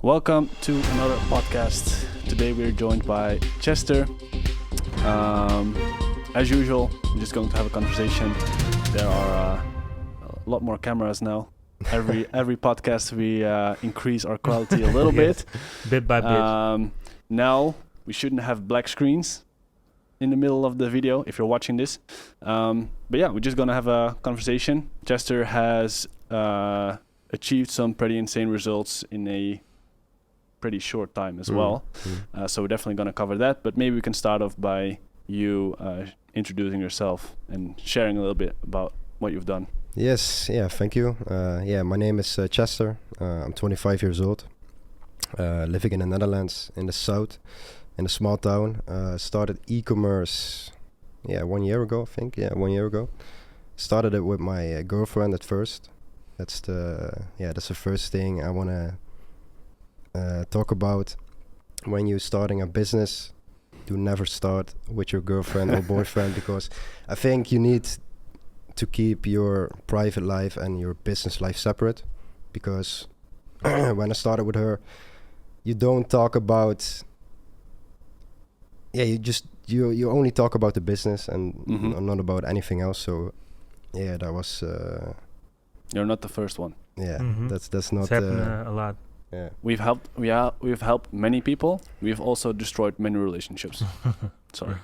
Welcome to another podcast. Today we're joined by Chester. As usual, we're just going to have a conversation. There are a lot more cameras now. Every podcast we increase our quality a little bit. Bit by bit. Now we shouldn't have black screens in the middle of the video if you're watching this. But yeah, we're just gonna have a conversation. Chester has achieved some pretty insane results in a pretty short time as well. So we're definitely gonna cover that. But maybe we can start off by you introducing yourself and sharing a little bit about what you've done. Yes, thank you. My name is Chester. I'm 25 years old, living in the Netherlands, in the south, in a small town. Started e-commerce, 1 year ago, I think. 1 year ago. Started it with my girlfriend at first. That's the first thing I want to talk about. When you're starting a business, do never start with your girlfriend or boyfriend, because I think you need to keep your private life and your business life separate. Because when I started with her, you don't talk about you only talk about the business and not about anything else. So that was You're not the first one. That's not it's happened a lot. We've helped many people. We've also destroyed many relationships. Sorry.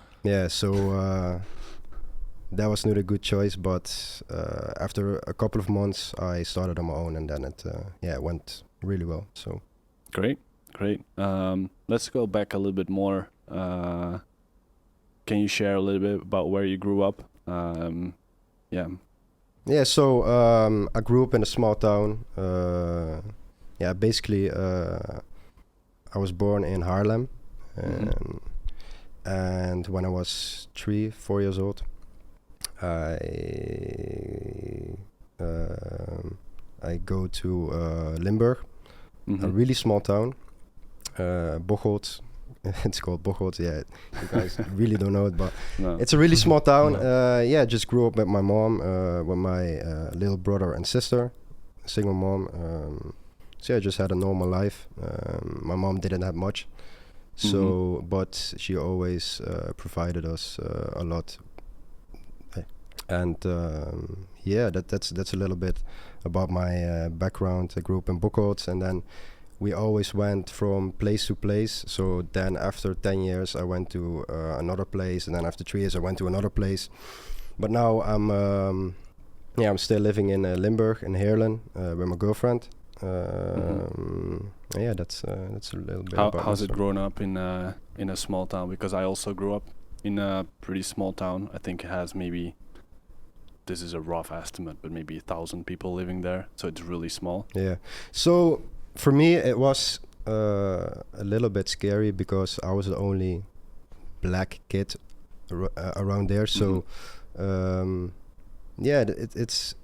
So that was not a good choice, but after a couple of months I started on my own, and then it went really well. So great. Let's go back a little bit more. Can you share a little bit about where you grew up? So I grew up in a small town. Basically I was born in Haarlem, and when I was 3-4 years old, I go to Limburg, a really small town, Bocholt. It's called Bocholt. You guys really don't know it, but no. It's a really small town. Just grew up with my mom, with my little brother and sister, single mom. I just had a normal life. My mom didn't have much, but she always provided us a lot. And that's a little bit about my background. I grew up in Bocholt, and then we always went from place to place. So then after 10 years I went to another place, and then after 3 years I went to another place. But now I'm still living in Limburg, in Heerlen, with my girlfriend. That's a little bit about how's it grown up in a small town? Because I also grew up in a pretty small town. I think it has maybe, this is a rough estimate, but maybe 1,000 people living there. So it's really small. So for me it was a little bit scary, because I was the only black kid around there. So it's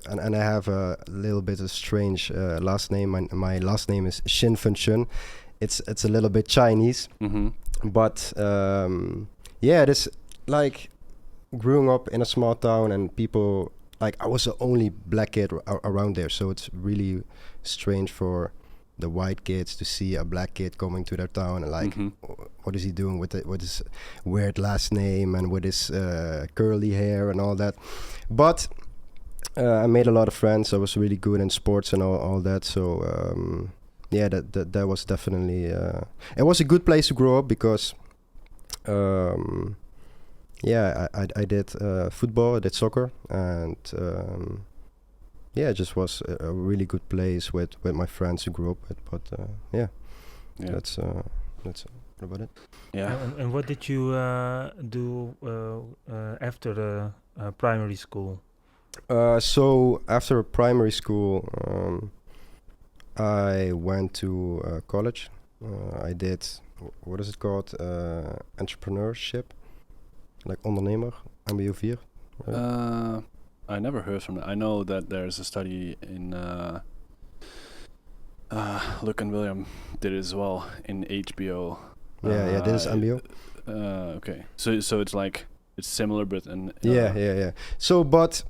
and I have a little bit of strange last name. My last name is Shin Fun Shun. It's a little bit Chinese, but it is like growing up in a small town, and people, like, I was the only black kid around there, so it's really strange for the white kids to see a black kid coming to their town, and like, what is he doing with his weird last name and with his curly hair and all that. But I made a lot of friends. I was really good in sports and all that. So that was definitely it was a good place to grow up, because I did football, I did soccer, and it just was a really good place with my friends who grew up with. But that's about it. And what did you do after the primary school? So after primary school, I went to college. I did, what is it called? Entrepreneurship, like ondernemer, MBO 4. Right? I never heard from that. I know that there's a study in Luke and William did it as well in HBO. This is MBO. Okay, so it's like, it's similar, but So, but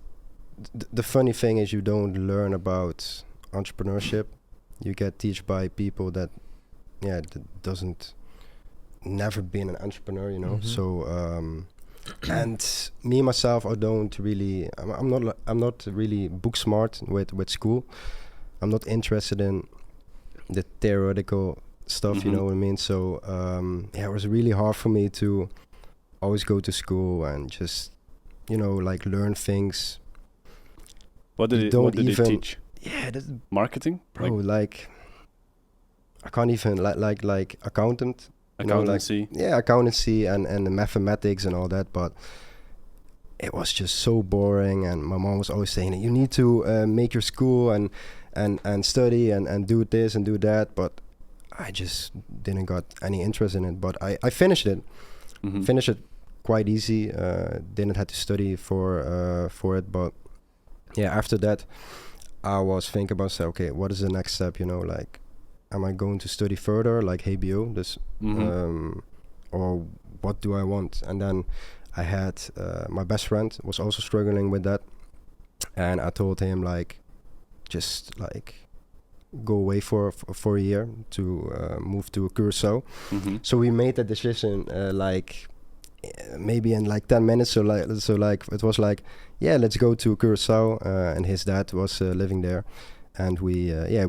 the funny thing is, you don't learn about entrepreneurship You get taught by people that that never been an entrepreneur, you know. So and me myself, I don't really, I'm not really book smart with school. I'm not interested in the theoretical stuff, you know what I mean. So it was really hard for me to always go to school and just, you know, like learn things. What did they teach? Yeah, marketing, bro. Like I can't even like accountant. Accountancy. You know, like, accountancy and the mathematics and all that, but it was just so boring. And my mom was always saying, you need to make your school and study and do this and do that. But I just didn't got any interest in it. But I finished it. Finished it quite easy. Didn't have to study for it. But yeah, after that, I was thinking about, say, okay, what is the next step? You know, like, am I going to study further, like HBO, this, or what do I want? And then I had my best friend was also struggling with that, and I told him, like, just like go away for a year to move to Curacao. So we made that decision like maybe in like 10 minutes. So like it was like, yeah, let's go to Curacao, and his dad was living there, and we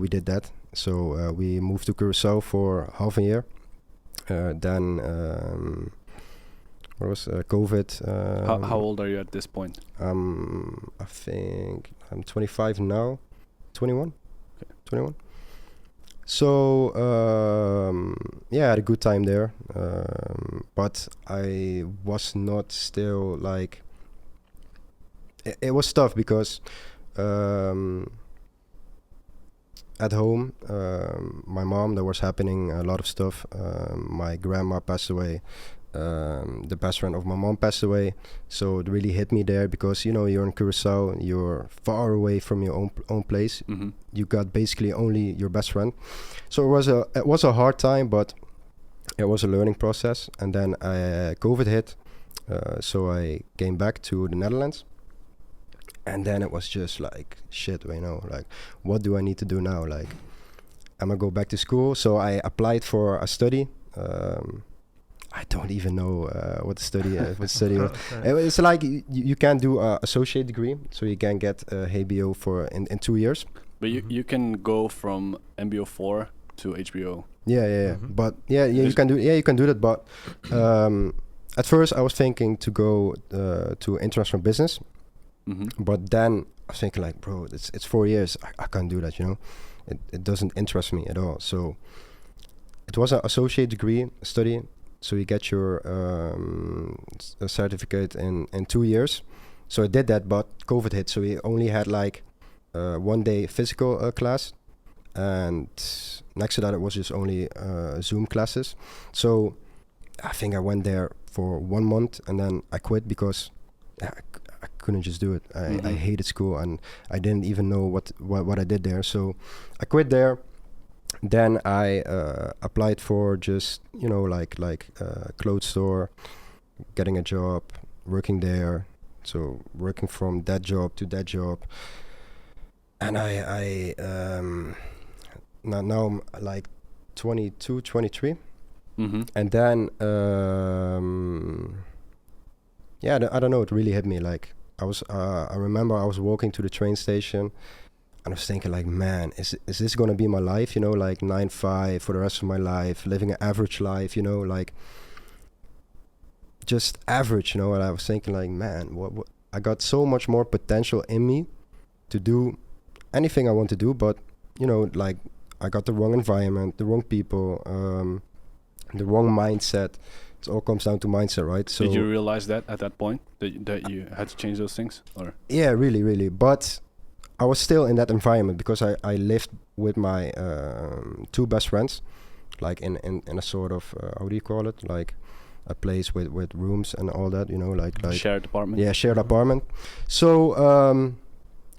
did that. So we moved to Curacao for half a year. Then what was COVID? How old are you at this point? I think I'm 25 now. 21. Okay. 21. So I had a good time there, but I was not still like. It was tough because at home, my mom, there was happening a lot of stuff. My grandma passed away. The best friend of my mom passed away, so it really hit me there because, you know, you're in Curacao, you're far away from your own place. You got basically only your best friend, so it was a hard time, but it was a learning process. And then COVID hit, so I came back to the Netherlands, and then it was just like, shit, you know, like, what do I need to do now? Like, am I go back to school? So I applied for a study. I don't even know what the study was. It's like you can do an associate degree, so you can get HBO for in 2 years. But you can go from MBO 4 to HBO. Yeah. But you can do that. But at first I was thinking to go to international business, but then I was thinking like, bro, it's 4 years. I can't do that. You know, it doesn't interest me at all. So it was an associate degree study. So you get your certificate in 2 years. So I did that, but COVID hit. So we only had like 1 day physical class. And next to that, it was just only Zoom classes. So I think I went there for 1 month and then I quit because I couldn't just do it. I hated school and I didn't even know what I did there. So I quit there. Then I applied for just, you know, like clothes store, getting a job, working there. So working from that job to that job. And I now I'm like 22, 23. And then, I don't know, it really hit me. Like I remember I was walking to the train station, and I was thinking like, man, is this gonna be my life? You know, like 9-5 for the rest of my life, living an average life, you know, like just average, you know. And I was thinking like, man, what I got so much more potential in me to do anything I want to do, but, you know, like I got the wrong environment, the wrong people, the wrong mindset. It all comes down to mindset, right? So did you realize that at that point that you had to change those things, or? Yeah, really, but I was still in that environment because I lived with my 2 best friends, like in a sort of how do you call it, like a place with rooms and all that, you know, like shared apartment. Yeah, shared apartment. So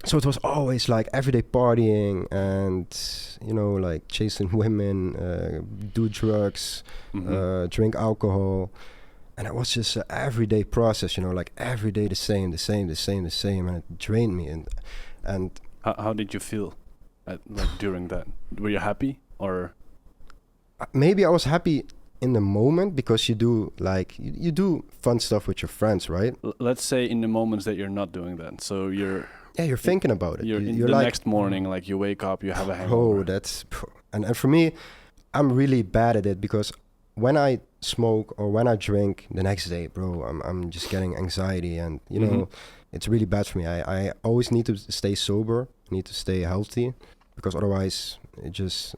so it was always like everyday partying and, you know, like chasing women, do drugs, drink alcohol. And it was just an everyday process, you know, like every day the same, and it drained me. And how did you feel? like during that? Were you happy or? Maybe I was happy in the moment because you do like you do fun stuff with your friends, right? Let's say in the moments that you're not doing that, so you're thinking about it. You're the like, next morning, like you wake up, you have a Oh, hangover. that's and for me, I'm really bad at it because when I smoke or when I drink the next day, bro, I'm just getting anxiety, and you know, it's really bad for me. I always need to stay sober, need to stay healthy, because otherwise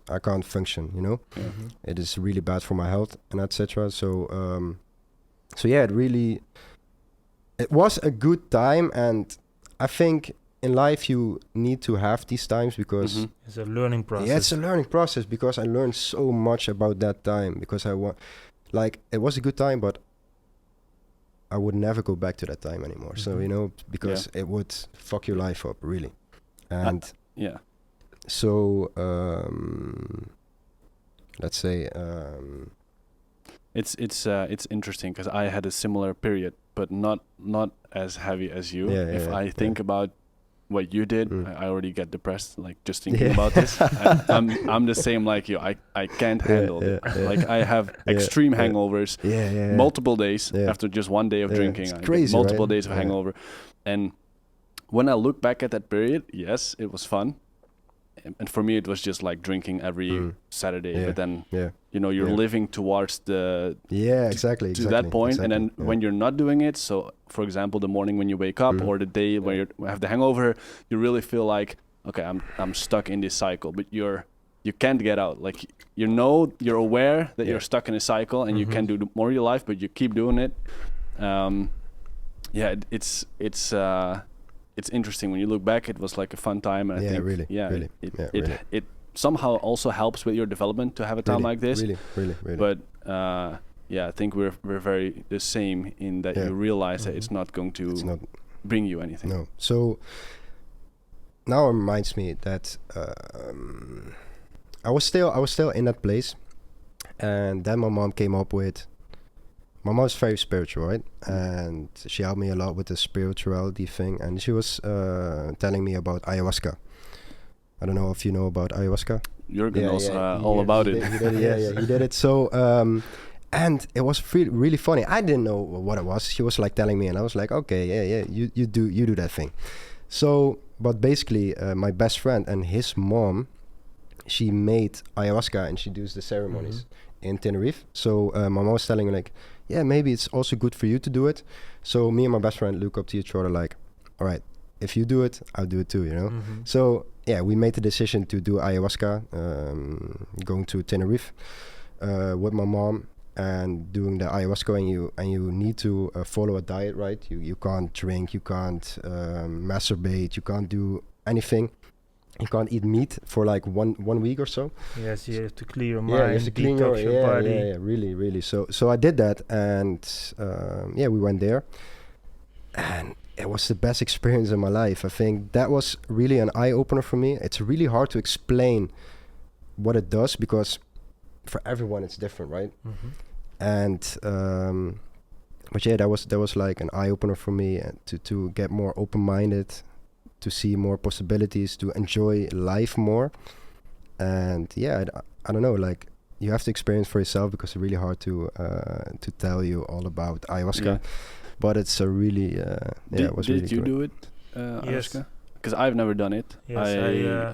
I can't function, you know. It is really bad for my health and etc. So yeah, it was a good time, and I think in life you need to have these times because it's a learning process. Yeah, it's a learning process because I learned so much about that time because it was a good time, but I would never go back to that time anymore. So, you know, because it would fuck your life up, really. And so let's say it's interesting because I had a similar period, but not as heavy as you. If I think about what you did, I already get depressed, like just thinking about this. I'm the same like you. I can't handle it. Like I have extreme hangovers, multiple days after just one day of drinking. It's I crazy, get multiple right? days of hangover. And when I look back at that period, yes, it was fun. And for me, it was just like drinking every Saturday. But then, you know, you're living towards the to that point. And then when you're not doing it, so for example, the morning when you wake up or the day when you have the hangover, you really feel like, okay, I'm stuck in this cycle. But you can't get out. Like you're aware that you're stuck in a cycle and you can do more of your life, but you keep doing it. It's interesting when you look back. It was like a fun time, and I think it somehow also helps with your development to have a time like this. Really. But I think we're very the same in that you realize that it's not going to bring you anything. No. So now it reminds me that I was still in that place, and then my mom came up with. My mom's very spiritual, right? And she helped me a lot with the spirituality thing. And she was telling me about Ayahuasca. I don't know if you know about Ayahuasca. Jürgen knows all about it. He did it. So, and it was really funny. I didn't know what it was. She was like telling me, and I was like, okay, you do that thing. So, but basically, my best friend and his mom, she made Ayahuasca and she does the ceremonies in Tenerife. So my mom was telling me like, yeah, maybe it's also good for you to do it. So me and my best friend look up to each other like, all right, if you do it, I'll do it too, you know? So yeah, we made the decision to do ayahuasca, going to Tenerife with my mom and doing the ayahuasca, and you need to follow a diet, right? You can't drink, you can't masturbate, you can't do anything. You can't eat meat for like one week or so. Yes, you have to clear your mind, you have to clean your body. Yeah, really. So I did that, and we went there, and it was the best experience in my life. I think that was really an eye opener for me. It's really hard to explain what it does because for everyone it's different, right? And but yeah, that was like an eye opener for me to get more open minded. To see more possibilities, to enjoy life more. And I don't know, like you have to experience for yourself because it's really hard to tell you all about ayahuasca. But it's a really it was really Did you do it, Aaska? Because I've never done it. Yes,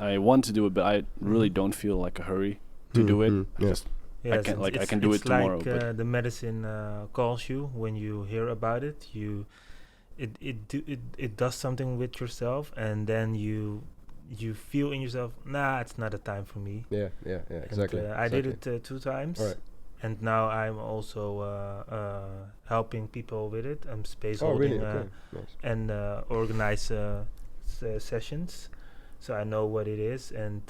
I want to do it, but I really don't feel like a hurry to do it. I can do it tomorrow. It's like the medicine calls you when you hear about it. It does something with yourself, and then you feel in yourself, nah, it's not a time for me. Exactly. I did it 2 times, and now I'm also helping people with it. I'm space holding and organize sessions, so I know what it is, and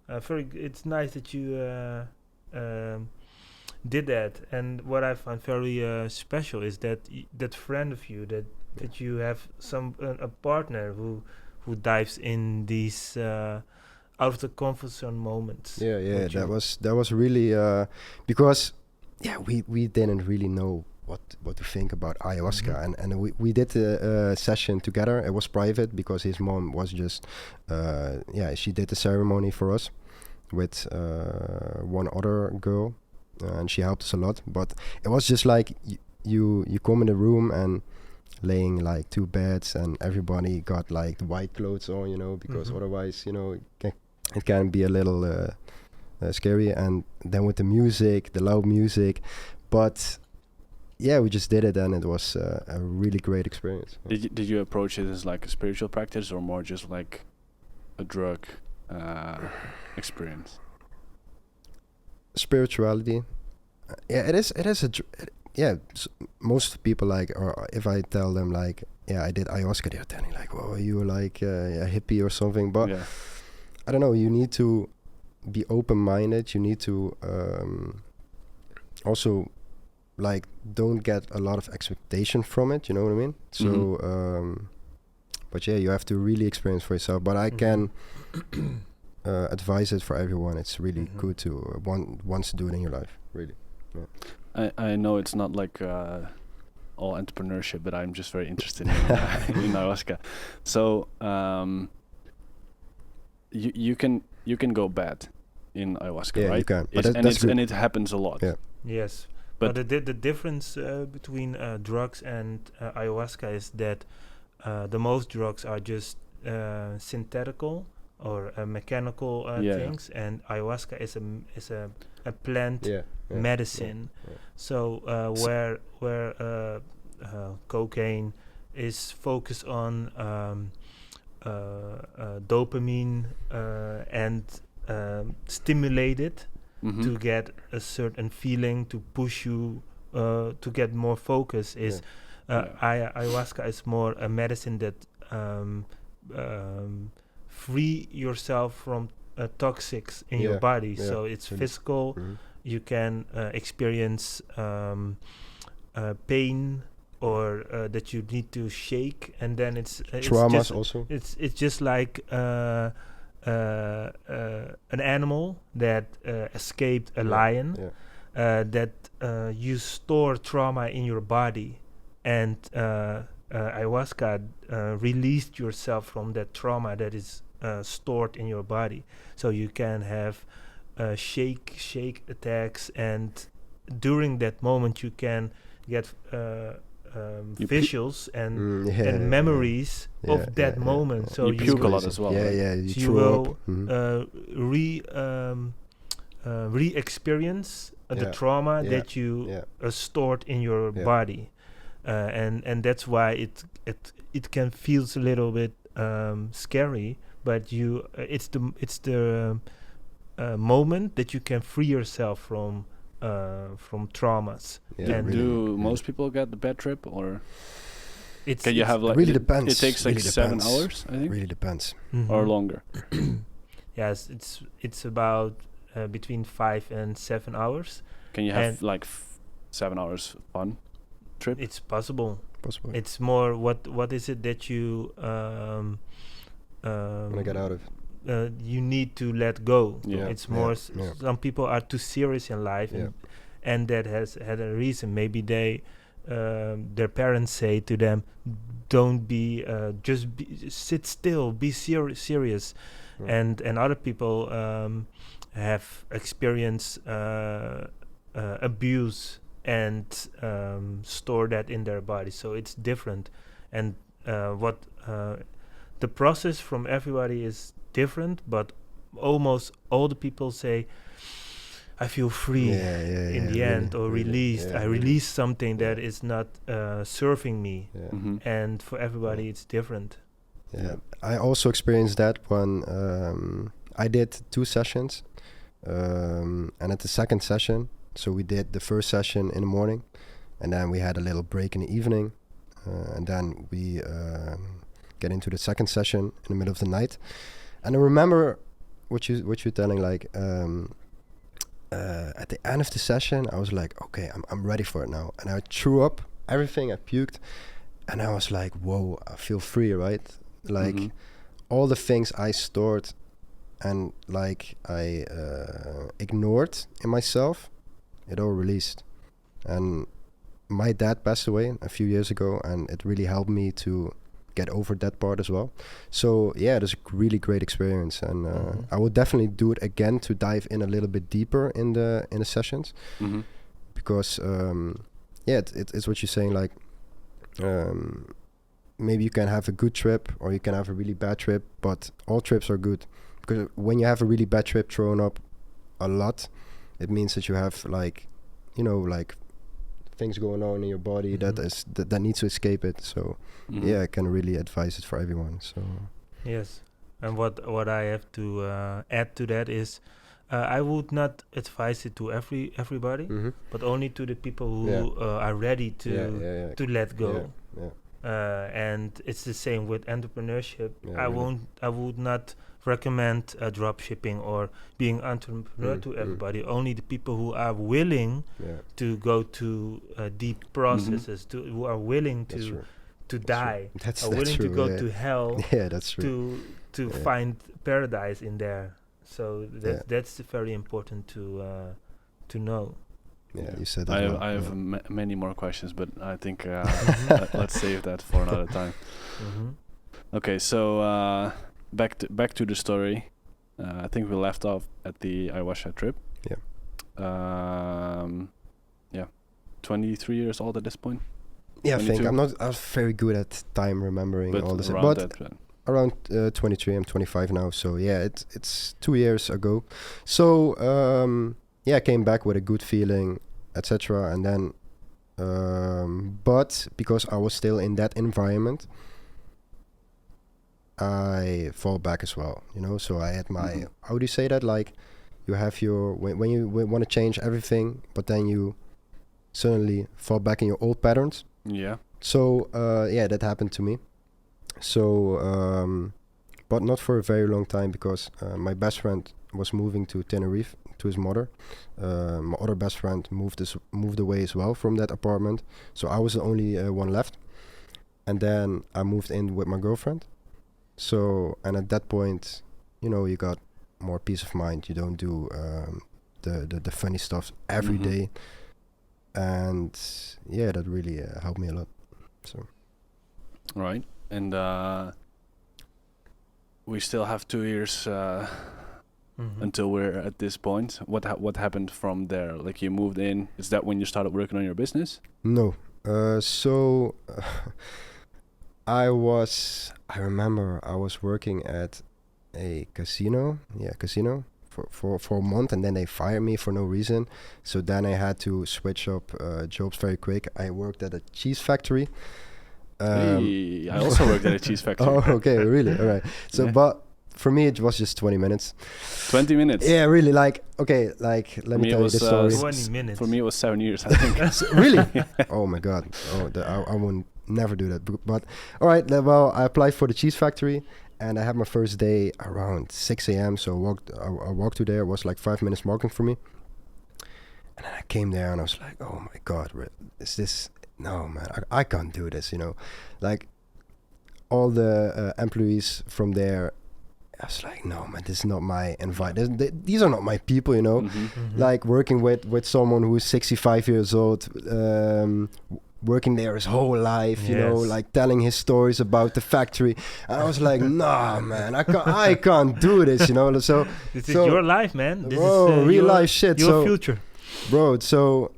it's nice that you did that. And what I find very special is that that friend of you that you have a partner who dives in these out of the comfort zone moments. That was really because we didn't really know what to think about ayahuasca. And we did a session together. It was private because his mom was just she did the ceremony for us with one other girl, and she helped us a lot. But it was just like you come in the room and laying like 2 beds, and everybody got like the white clothes on, you know, because otherwise, you know, it can be a little scary. And then with the music, the loud music, but yeah, we just did it, and it was a really great experience. Did you approach it as like a spiritual practice, or more just like a drug experience? Spirituality, it is most people, like, or if I tell them like, I did ayahuasca, they're telling like, oh, you were like a hippie or something. But I don't know, you need to be open-minded. You need to also like don't get a lot of expectation from it, you know what I mean? So but yeah, you have to really experience for yourself. But I can advise it for everyone. It's really good to once do it in your life, really. I know it's not like all entrepreneurship, but I'm just very interested in ayahuasca. So you can go bad in ayahuasca, right? You can. But and it happens a lot. Yeah. Yes. But the difference between drugs and ayahuasca is that the most drugs are just synthetical or mechanical things, and ayahuasca is a plant medicine. Yeah. So where cocaine is focused on dopamine and stimulated to get a certain feeling, to push you to get more focus, is ayahuasca is more a medicine that free yourself from toxics in your body. So it's physical. You can experience pain, or that you need to shake, and then it's traumas also. It's just like an animal that escaped a lion, that you store trauma in your body, and ayahuasca released yourself from that trauma that is stored in your body, so you can have shake attacks, and during that moment you can get visuals and memories of that moment. So you puke a lot as well. You will re-experience the trauma that you stored in your body, and that's why it can feel a little bit scary, but it's the moment that you can free yourself from traumas. Do most people get the bad trip, or can you have like really depends? It takes like 7 hours, I think. Really depends, or longer. Yes, it's about between 5 and 7 hours. Can you have like 7 hours fun trip? It's possible. It's more what is it that you want to get out of. You need to let go. It's more some people are too serious in life, and that has had a reason. Maybe their parents say to them, don't be sit still, be serious. And other people have experienced abuse and store that in their body, so it's different. And the process from everybody is different, but almost all the people say, I feel free in the end, or released. I released something that is not serving me. And for everybody it's different. I also experienced that when I did 2 sessions, and at the second session, so we did the first session in the morning, and then we had a little break in the evening, and then we get into the second session in the middle of the night. And I remember what you're telling, like at the end of the session, I was like, okay, I'm ready for it now. And I threw up everything, I puked, and I was like, whoa, I feel free, right? Like all the things I stored and like I ignored in myself, it all released. And my dad passed away a few years ago, and it really helped me to get over that part as well. So yeah, it was a really great experience, and I will definitely do it again to dive in a little bit deeper in the sessions, because it's what you're saying, like maybe you can have a good trip or you can have a really bad trip, but all trips are good, because when you have a really bad trip thrown up a lot, it means that you have like things going on in your body that needs to escape it. So I can really advise it for everyone. So yes, and what I have to add to that is I would not advise it to everybody, but only to the people who are ready to let go. And it's the same with entrepreneurship. I would not recommend dropshipping or being entrepreneur to everybody. Only the people who are willing to go to deep processes, who are willing to die, are willing to go to hell. That's true. To find paradise in there. So that's very important to know. You said that. I have many more questions, but I think let's save that for another time. Okay, so back to the story. I think we left off at the Ioska trip. 23 years old at this point. I think I was very good at time remembering all this, but around 23. I'm 25 now, so it's 2 years ago. So I came back with a good feeling, etc. And then but because I was still in that environment, I fall back as well, so I had my how do you say that, like you have your when you want to change everything, but then you suddenly fall back in your old patterns. So that happened to me. So but not for a very long time, because my best friend was moving to Tenerife to his mother. My other best friend moved away as well from that apartment, so I was the only one left. And then I moved in with my girlfriend. So, and at that point, you got more peace of mind. You don't do the funny stuff every day. And that really helped me a lot. So right. And we still have 2 years until we're at this point. What happened from there? Like, you moved in. Is that when you started working on your business? No. So I remember I was working at a casino for a month, and then they fired me for no reason. So then I had to switch up jobs very quick. I worked at a cheese factory. Hey, I also worked at a cheese factory. Oh, okay, really? All right. So, but for me, it was just 20 minutes. 20 minutes? Yeah, really. Let me tell you the story. 20 minutes. For me, it was 7 years, I think. Really? Oh my God. I won't never do that. But all right. Well, I applied for the cheese factory, and I had my first day around 6 a.m. So I walked to there. It was like 5 minutes walking for me. And then I came there, and I was like, oh my God, is this... No, man, I can't do this, Like, all the employees from there, I was like, no, man, this is not my environment. These are not my people, Like, working with someone who is 65 years old, working there his whole life, like telling his stories about the factory. And I was like, nah, man, I can't do this, So this is your life, man. This is real life shit. Your future, bro. So.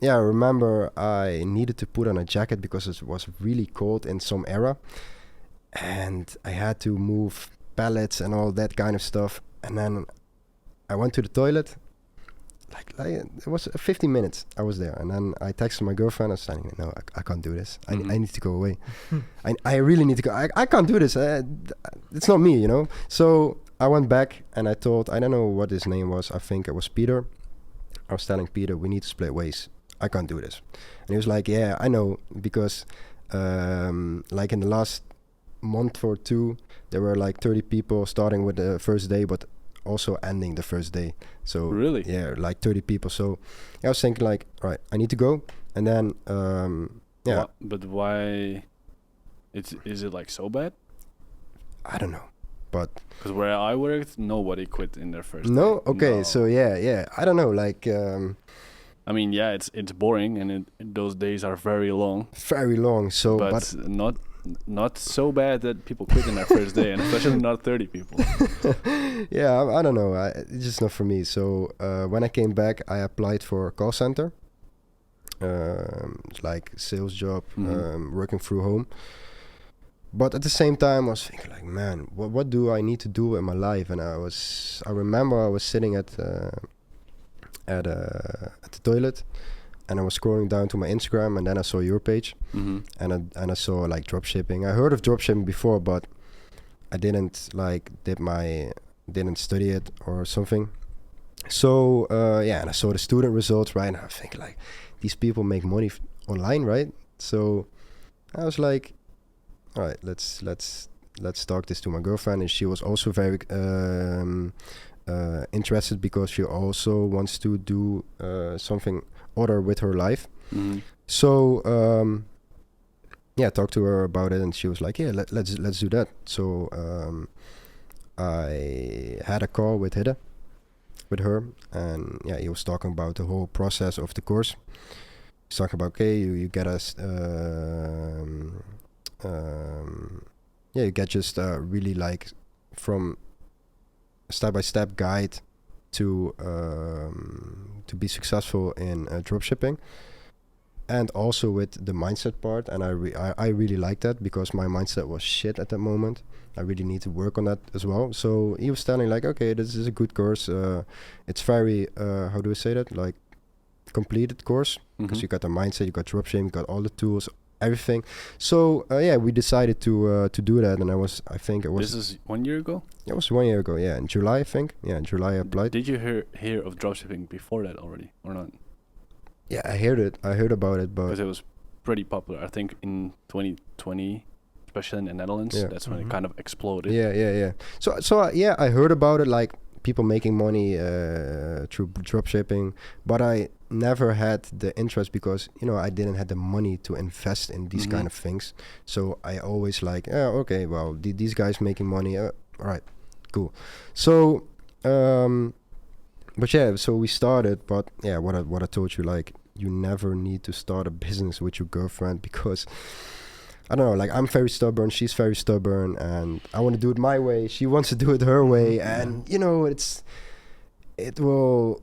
I remember I needed to put on a jacket because it was really cold in some area, and I had to move pallets and all that kind of stuff. And then I went to the toilet. Like it was 15 minutes I was there, and then I texted my girlfriend. I was saying, no, I can't do this. I need to go away. I really need to go. I can't do this. It's not me, So I went back, and I don't know what his name was. I think it was Peter. I was telling Peter, we need to split ways. I can't do this. And he was like, yeah, I know, because like in the last month or two, there were like 30 people starting with the first day, but also ending the first day. So really? Yeah, like 30 people. So I was thinking like, all right, I need to go. And then, But why? Is it like so bad? I don't know. But because where I worked, nobody quit in their first no day. Okay, no. So yeah I don't know, like I mean, yeah, it's boring, and those days are very long. Very long. So, but not so bad that people quit in their first day, and especially not 30 people. Yeah, I don't know. It's just not for me. So when I came back, I applied for a call center, like sales job, working through home. But at the same time, I was thinking like, man, what do I need to do in my life? And I remember I was sitting at the toilet, and I was scrolling down to my Instagram, and then I saw your page, and I saw like dropshipping. I heard of dropshipping before, but I didn't didn't study it or something. So and I saw the student results, right? And I think like, these people make money online, right? So I was like, all right, let's talk this to my girlfriend, and she was also very interested, because she also wants to do something other with her life. So I talked to her about it, and she was like, yeah, let's do that. So I had a call with her, and he was talking about the whole process of the course. He's talking about, okay, you get us you get just really like from step-by-step guide to be successful in dropshipping, and also with the mindset part. And I really like that, because my mindset was shit at that moment. I really need to work on that as well. So he was telling like, okay, this is a good course. It's very how do I say that, like completed course, because you got the mindset, you got dropshipping, you got all the tools, everything. So we decided to do that, and I think it was. This is 1 year ago? It was 1 year ago, yeah, in July, I think. Yeah, in July I applied. Did you hear of dropshipping before that already, or not? Yeah, I heard about it, but because it was pretty popular, I think, in 2020, especially in the Netherlands. That's when it kind of exploded. Yeah. So I heard about it, like people making money through dropshipping, but I never had the interest, because I didn't have the money to invest in these kind of things. So I always like, okay, well, these guys making money, all right, cool. So so we started, but what I told you, like, you never need to start a business with your girlfriend, because I don't know, like, I'm very stubborn, she's very stubborn, and I want to do it my way, she wants to do it her way, and it will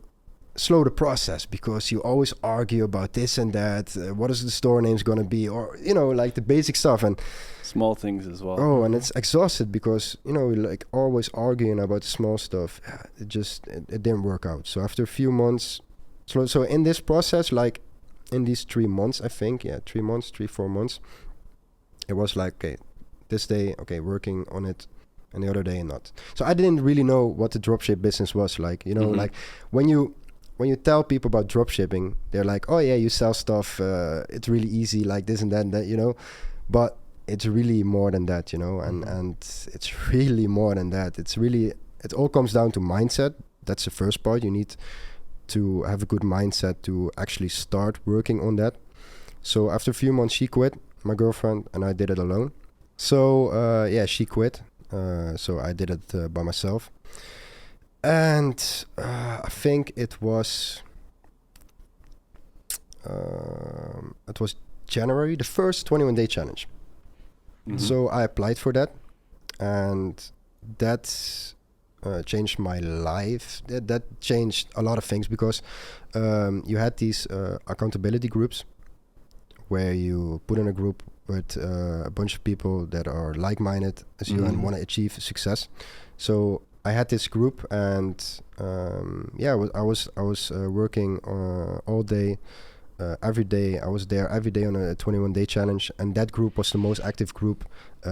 slow the process, because you always argue about this and that, what is the store name's gonna be, or like the basic stuff, and small things as well. Oh, and it's exhausted, because like always arguing about the small stuff. It didn't work out. So after a few months, so in this process, like in these 3 months, I think, 3-4 months, it was like, okay, this day, okay, working on it, and the other day not. So I didn't really know what the dropship business was like. Like when you tell people about dropshipping, they're like, oh yeah, you sell stuff, it's really easy, like this and that, but it's really more than that, and it's really more than that. It all comes down to mindset. That's the first part. You need to have a good mindset to actually start working on that. So after a few months, she quit, my girlfriend, and I did it alone. So she quit. So I did it by myself. And I think it was January, the first 21-day challenge. So I applied for that, and that changed my life. That changed a lot of things, because you had these accountability groups, where you put in a group with a bunch of people that are like-minded as you and want to achieve success. So I had this group, and I was working all day. Every day I was there every day on a 21-day challenge, and that group was the most active group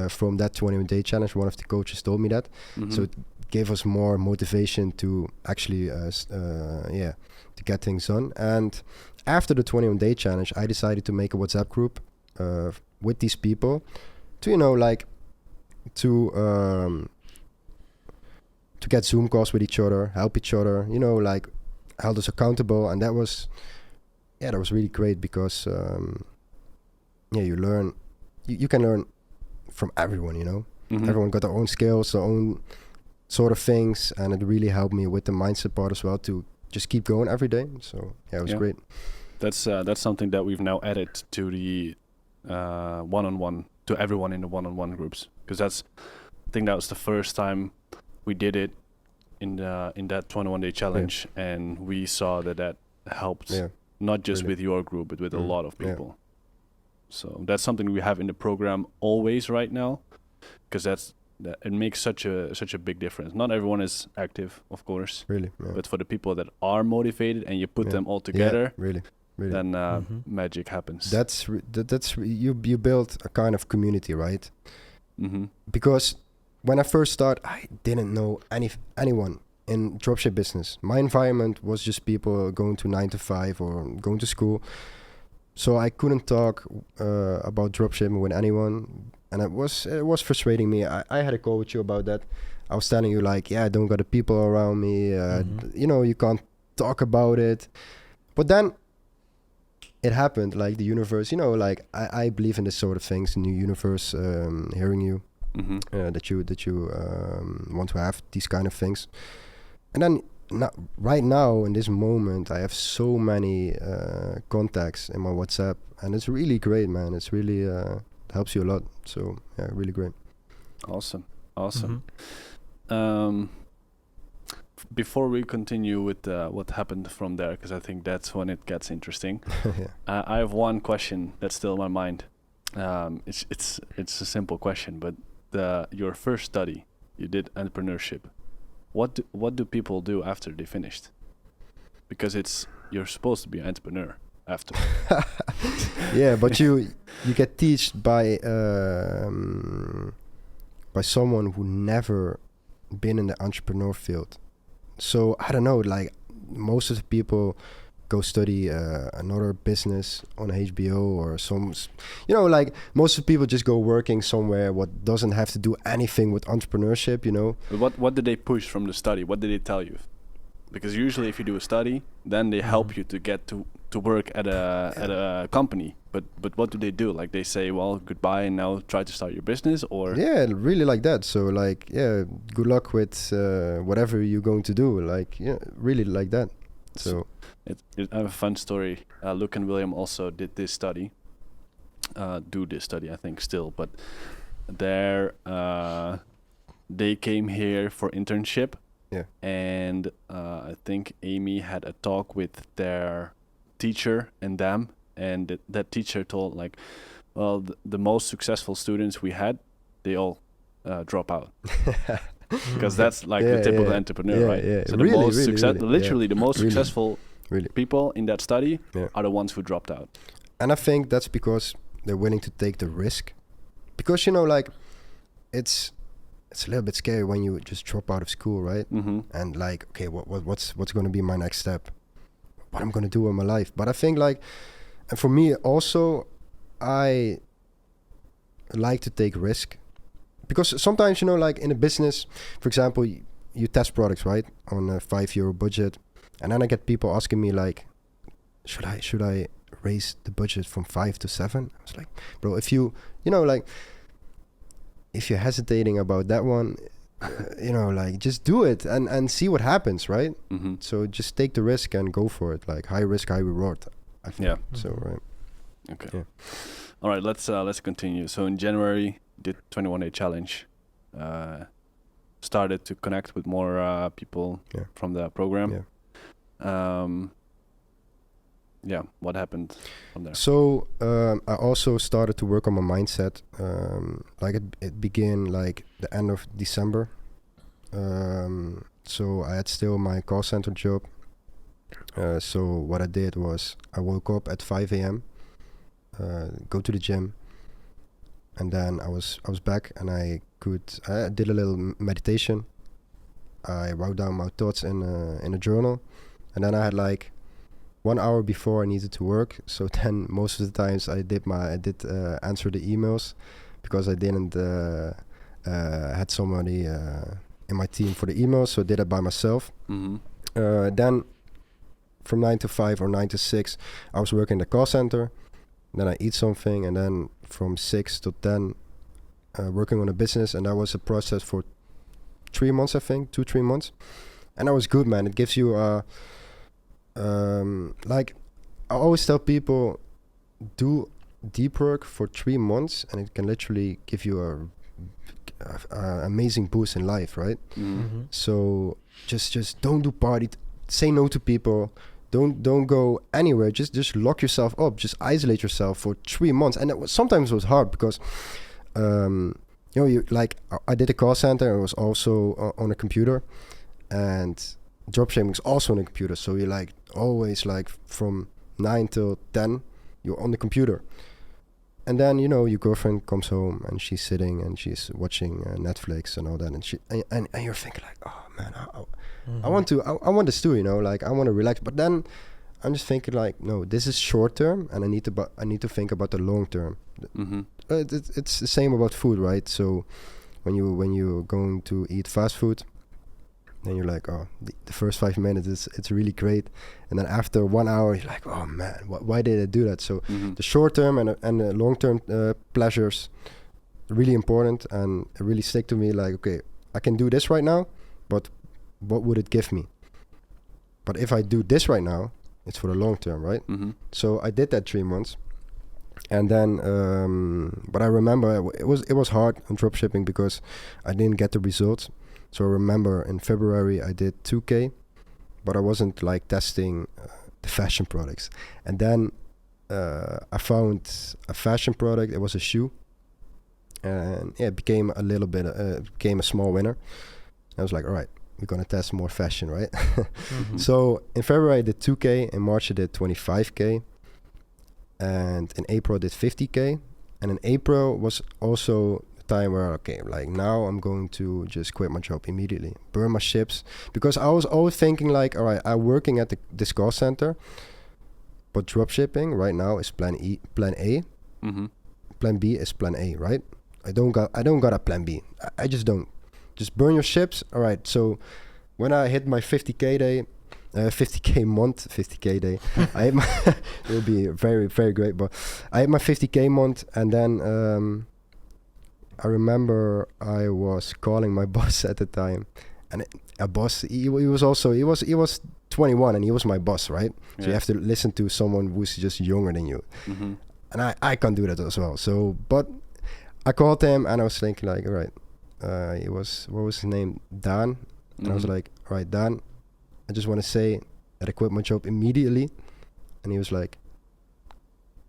from that 21-day challenge. One of the coaches told me that, so it gave us more motivation to actually to get things done. And after the 21-day challenge, I decided to make a WhatsApp group with these people to get Zoom calls with each other, help each other, like held us accountable. And that was really great, because you learn, you can learn from everyone, everyone got their own skills, their own sort of things, and it really helped me with the mindset part as well, to just keep going every day. So yeah, it was great. That's something that we've now added to the one-on-one, to everyone in the one-on-one groups, because I think that was the first time we did it in that 21-day challenge, and we saw that helped not just with your group but with a lot of people. So that's something we have in the program always right now, because it makes such a big difference. Not everyone is active, of course, but for the people that are motivated and you put them all together, then magic happens. That's you build a kind of community, right? Because when I first started, I didn't know anyone in dropship business. My environment was just people going to 9 to 5 or going to school. So I couldn't talk about dropshipping with anyone, and it was frustrating me. I had a call with you about that. I was telling you like, I don't got the people around me. You can't talk about it. But then it happened, like the universe. Like I believe in this sort of things. In the universe, hearing you, that you want to have these kind of things, and then. Right now in this moment I have so many contacts in my WhatsApp, and it's really great, man. It's really helps you a lot. So yeah, really great. Awesome. Before we continue with what happened from there, because I think that's when it gets interesting. I have one question that's still in my mind. It's a simple question, but your first study, you did entrepreneurship. What do people do after they finished? Because you're supposed to be an entrepreneur after. Yeah, but you get taught by someone who never been in the entrepreneur field. So I don't know, like most of the people go study another business on HBO or some, like most of the people just go working somewhere what doesn't have to do anything with entrepreneurship, But what did they push from the study? What did they tell you? Because usually if you do a study, then they help you to get to work at a company. But what do they do? Like they say, well, goodbye, and now try to start your business, or? Yeah, really like that. So like, good luck with whatever you're going to do. Like, really like that. So I have a fun story. Luke and William also did this study. Do this study, I think, still, but they came here for internship. Yeah. And I think Amy had a talk with their teacher and them, and that teacher told like, well, the most successful students we had, they all drop out. Because that's like the typical entrepreneur, right? Yeah. So the most successful people in that study are the ones who dropped out. And I think that's because they're willing to take the risk. Because like it's a little bit scary when you just drop out of school, right? And like, okay, what's going to be my next step? What I'm going to do in my life? But I think like, and for me also, I like to take risk. Because sometimes, like in a business, for example, you test products, right? On a €5 budget. And then I get people asking me like, should I raise the budget from 5 to 7? I was like, bro, if if you're hesitating about that one, like just do it and see what happens, right? So just take the risk and go for it. Like high risk, high reward, I think. So, right. Okay. Yeah. All right, let's continue. So in January, did 21-day challenge, started to connect with more people from the program. What happened from there? So I also started to work on my mindset. Like it began like the end of December. So I had still my call center job. So what I did was I woke up at 5 a.m., go to the gym, and then I was back, and I did a little meditation. I wrote down my thoughts in a journal, and then I had like 1 hour before I needed to work. So then most of the times I did answer the emails, because I didn't had somebody in my team for the emails, so I did it by myself. Then from 9 to 5 or 9 to 6 I was working in the call center. Then I eat something, and then from 6 to 10 working on a business, and that was a process for 3 months, I think, 2-3 months. And that was good, man. It gives you like I always tell people, do deep work for 3 months, and it can literally give you a amazing boost in life, right? So just don't do party, say no to people, don't go anywhere, just lock yourself up, just isolate yourself for 3 months. And sometimes it was hard because you like I did a call center, and it was also on a computer, and dropshipping is also on a computer, so you're like always like from 9 till 10 you're on the computer. And then your girlfriend comes home and she's sitting and she's watching Netflix and all that, and you're thinking like, oh man, I want this too, like I want to relax. But then I'm just thinking like, no, this is short term, and I need to think about the long term. It's the same about food, right? So when you're going to eat fast food, then you're like, oh, the first 5 minutes it's really great, and then after 1 hour you're like, oh man, why did I do that? So the short term and the long term pleasures really important, and it really stick to me. Like, okay, I can do this right now, but what would it give me? But if I do this right now, it's for the long term, right? So I did that 3 months, and then but I remember it was hard on dropshipping because I didn't get the results. So I remember in February I did 2K, but I wasn't like testing the fashion products. And then I found a fashion product. It was a shoe, and it became became a small winner. I was like, all right, we're gonna test more fashion, right? So in February I did 2K, in March I did 25K, and in April I did 50K. And in April was also time where, okay, like now I'm going to just quit my job immediately, burn my ships, because I was always thinking like, all right, I'm working at this call center, but dropshipping right now is plan A, plan B is plan A, right? I don't got a plan B. I just don't. Just burn your ships. All right. So when I hit my 50K day, 50K month, 50K day, I hit my it will be very, very great, but I hit my 50K month, and then I remember I was calling my boss at the time, and a boss, he was 21, and he was my boss, right? So you have to listen to someone who's just younger than you, and I can't do that as well. So, but I called him, and I was thinking like, all right, what was his name, Dan, and I was like, all right, Dan, I just want to say that I quit my job immediately. And he was like,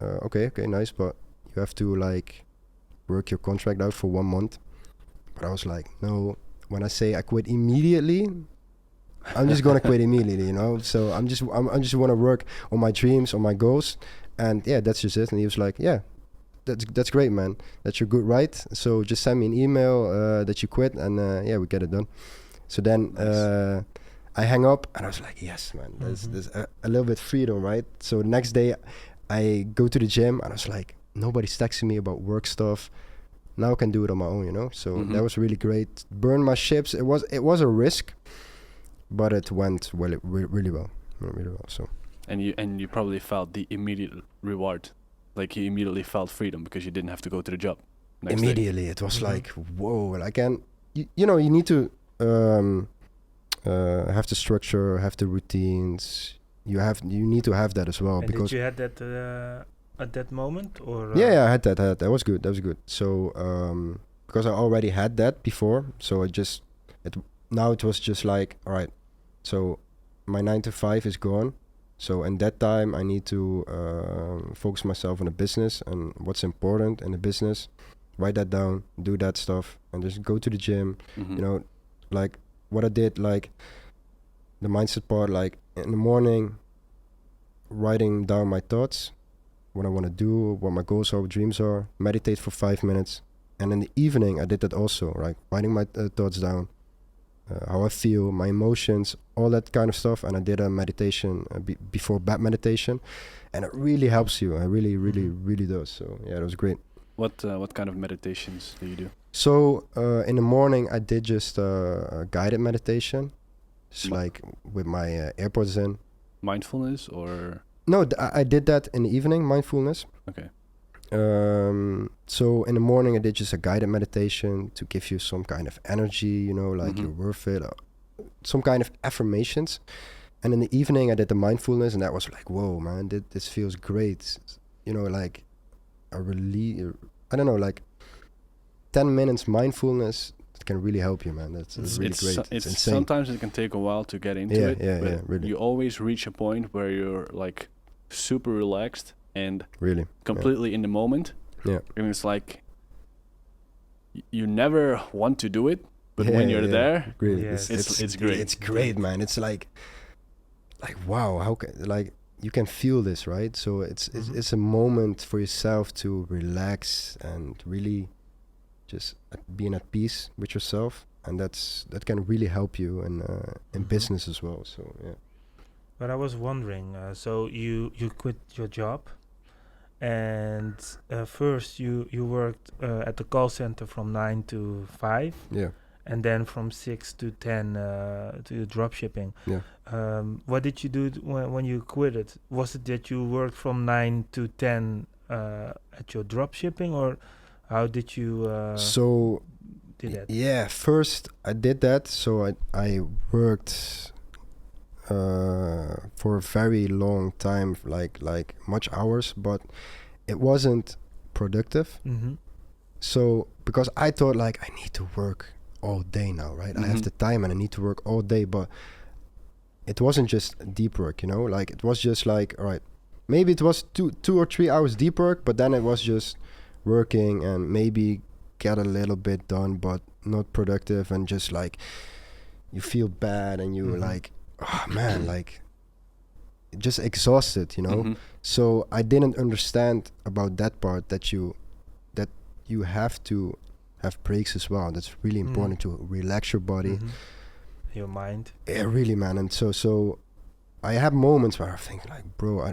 okay, nice, but you have to like work your contract out for 1 month. But I was like, no, when I say I quit immediately, I'm just gonna quit immediately, So I'm just want to work on my dreams, on my goals, and yeah, that's just it. And he was like, yeah, that's great, man. That's your good right. So just send me an email that you quit, and yeah, we get it done. So then I hang up, and I was like, yes, man, there's a little bit freedom, right? So the next day I go to the gym, and I was like, nobody's texting me about work stuff. Now I can do it on my own, So that was really great. Burn my ships. It was a risk, but it went really well. So. And you probably felt the immediate reward, like you immediately felt freedom because you didn't have to go to the job. Immediately, it was like, whoa! I can, you need to have the structure, have the routines. You need to have that as well. And because did you had that at that moment, or? Yeah, I had that. That was good. So because I already had that before, so now it was just like, all right. So my 9 to 5 is gone. So in that time, I need to focus myself on the business and what's important in the business. Write that down, do that stuff, and just go to the gym. Like what I did, like the mindset part, like in the morning, writing down my thoughts, what I want to do, what my goals are, what dreams are, meditate for 5 minutes. And in the evening, I did that also, right? Writing my thoughts down, how I feel, my emotions, all that kind of stuff. And I did a meditation before bed meditation, and it really helps you. It really does. So yeah, it was great. What kind of meditations do you do? So in the morning, I did just a guided meditation, just like with my AirPods in. Mindfulness or? No, I did that in the evening, mindfulness. Okay. So in the morning, I did just a guided meditation to give you some kind of energy, like you're worth it, some kind of affirmations. And in the evening, I did the mindfulness, and that was like, whoa, man, this feels great. You know, like I don't know, like 10 minutes mindfulness can really help you, man. It's really great. It's insane. Sometimes it can take a while to get into it, but really. You always reach a point where you're like super relaxed and really completely in the moment. Yeah. And it's like you never want to do it, but when you're there, really, yes. it's great. It's great, man. It's like wow, how can, like, you can feel this, right? So it's a moment for yourself to relax and really just being at peace with yourself, and that can really help you in business as well. So yeah. But I was wondering, so you quit your job, and first you worked at the call center from 9 to 5. Yeah. And then from 6 to 10 to dropshipping. Yeah. What did you do when you quit it? Was it that you worked from 9 to 10 at your dropshipping, or how did you did that? Yeah, first I did that. So I worked for a very long time, like much hours, but it wasn't productive. Mm-hmm. So because I thought, like, I need to work all day now, right? I have the time and I need to work all day, but it wasn't just deep work, you know? Like, it was just like, all right, maybe it was 2 or 3 hours deep work, but then it was just working and maybe get a little bit done, but not productive, and just like you feel bad and you like, oh man, like just exhausted, you know? So I didn't understand about that part, that you have to have breaks as well. That's really important to relax your body, your mind. Yeah, really, man. And so I have moments where I think, like, bro,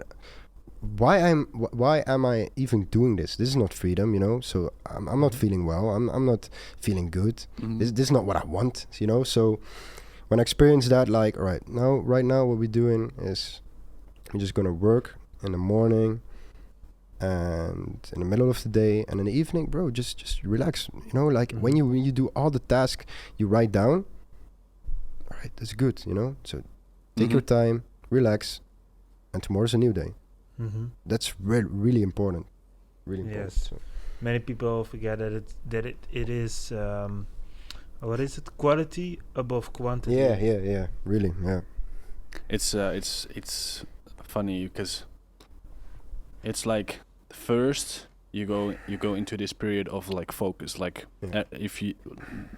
why am I even doing this? This is not freedom, you know. So I'm not feeling well. I'm not feeling good. This is not what I want, you know. So when I experienced that, like, all right now what we're doing is we're just gonna work in the morning and in the middle of the day, and in the evening, bro, just relax, you know. Like when you do all the tasks, you write down, all right, that's good, you know. So take your time, relax, and tomorrow's a new day. That's really important. Really important. Yes. So. Many people forget that it is what is it? Quality above quantity. Yeah. Really, yeah. It's funny because it's like first you go into this period of like focus, like if you,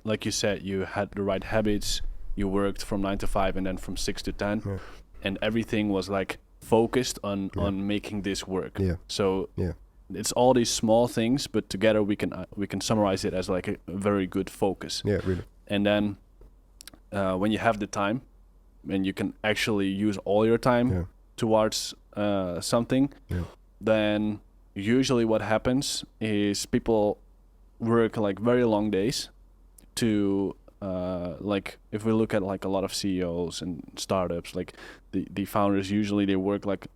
like you said, you had the right habits, you worked from 9 to 5 and then from 6 to 10, and everything was like focused on making this work. So it's all these small things, but together we can summarize it as like a very good focus. Yeah, really. And then when you have the time and you can actually use all your time towards something, then usually what happens is people work like very long days to like if we look at like a lot of CEOs and startups, like the founders, usually they work like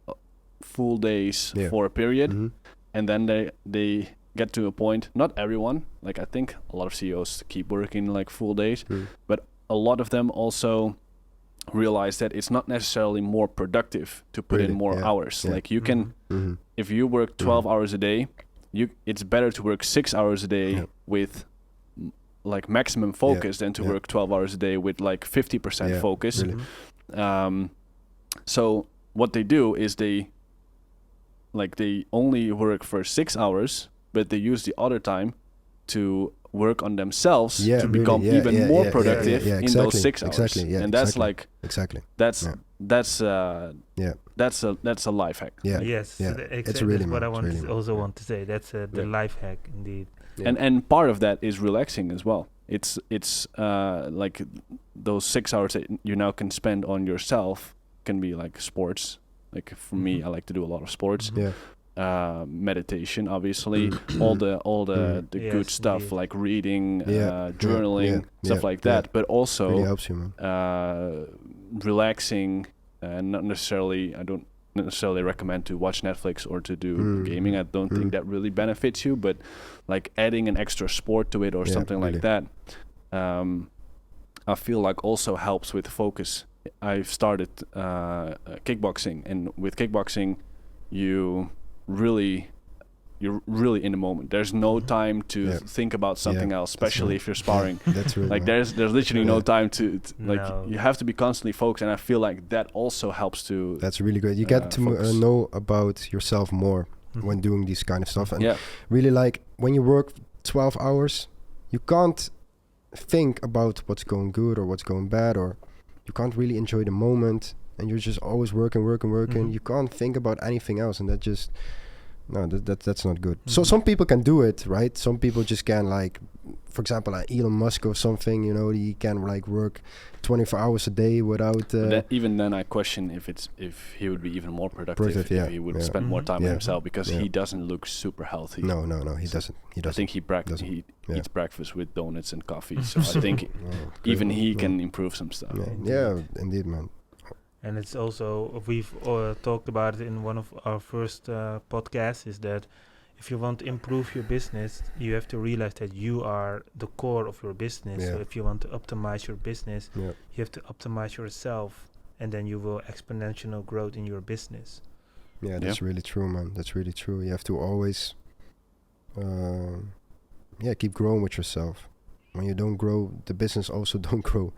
full days for a period, and then they get to a point, not everyone, like I think a lot of CEOs keep working like full days, but a lot of them also realize that it's not necessarily more productive to put in more hours. Like you can, if you work 12 hours a day, it's better to work 6 hours a day with like maximum focus than to work 12 hours a day with like 50% focus. Really. So what they do is they only work for 6 hours, but they use the other time to work on themselves to become even more productive in those 6 hours. And that's like that's a life hack. Yes, it's really what I want really also want to say. That's the life hack indeed. And part of that is relaxing as well. It's like those 6 hours that you now can spend on yourself can be like sports. Like for me, I like to do a lot of sports. Meditation, obviously, all the good stuff like reading, journaling, stuff like that. But also really helps you, man. Relaxing, and not necessarily. I don't necessarily recommend to watch Netflix or to do gaming. I don't think that really benefits you. But like adding an extra sport to it or something like that, I feel like also helps with focus. I've started kickboxing, and with kickboxing, you're really in the moment. There's no time to think about something else, especially if you're sparring. That's really like there's literally no time to like you have to be constantly focused, and I feel like that also helps to. That's really great. You get to know about yourself more when doing this kind of stuff, and really like when you work 12 hours, you can't think about what's going good or what's going bad, or you can't really enjoy the moment, and you're just always working. You can't think about anything else, and that just that's not good. So some people can do it, right? Some people just can, like, for example, like Elon Musk or something, you know, he can like work 24 hours a day without even then I question if he would be even more productive if he would spend more time on himself, because he doesn't look super healthy. No, he doesn't. I think he eats breakfast with donuts and coffee, so I think even he can improve some stuff. Yeah, indeed, man. And it's also, we've talked about it in one of our first podcasts, is that if you want to improve your business, you have to realize that you are the core of your business. So if you want to optimize your business, you have to optimize yourself, and then you will exponential growth in your business. Yeah, that's really true, man. That's really true. You have to always keep growing with yourself. When you don't grow, the business also don't grow.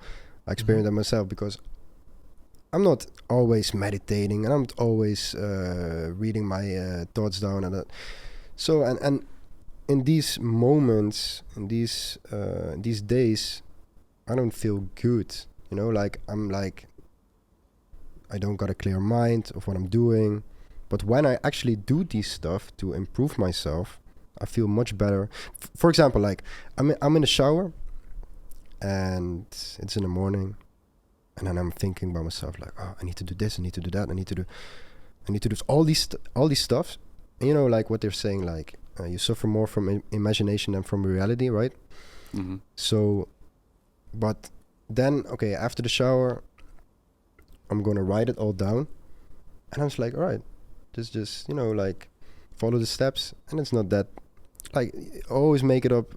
I experienced that myself, because I'm not always meditating, and I'm not always reading my thoughts down, and that. So and in these moments, in these days, I don't feel good. You know, like I don't got a clear mind of what I'm doing. But when I actually do these stuff to improve myself, I feel much better. For example, like I'm in the shower, and it's in the morning. And then I'm thinking by myself, like, I need to do this, I need to do that, I need to do all these stuff. And you know, like what they're saying, like you suffer more from imagination than from reality, right? Mm-hmm. So, but then, okay, after the shower, I'm gonna write it all down, and I was like, all right, just you know, like follow the steps, and it's not that, like, always make it up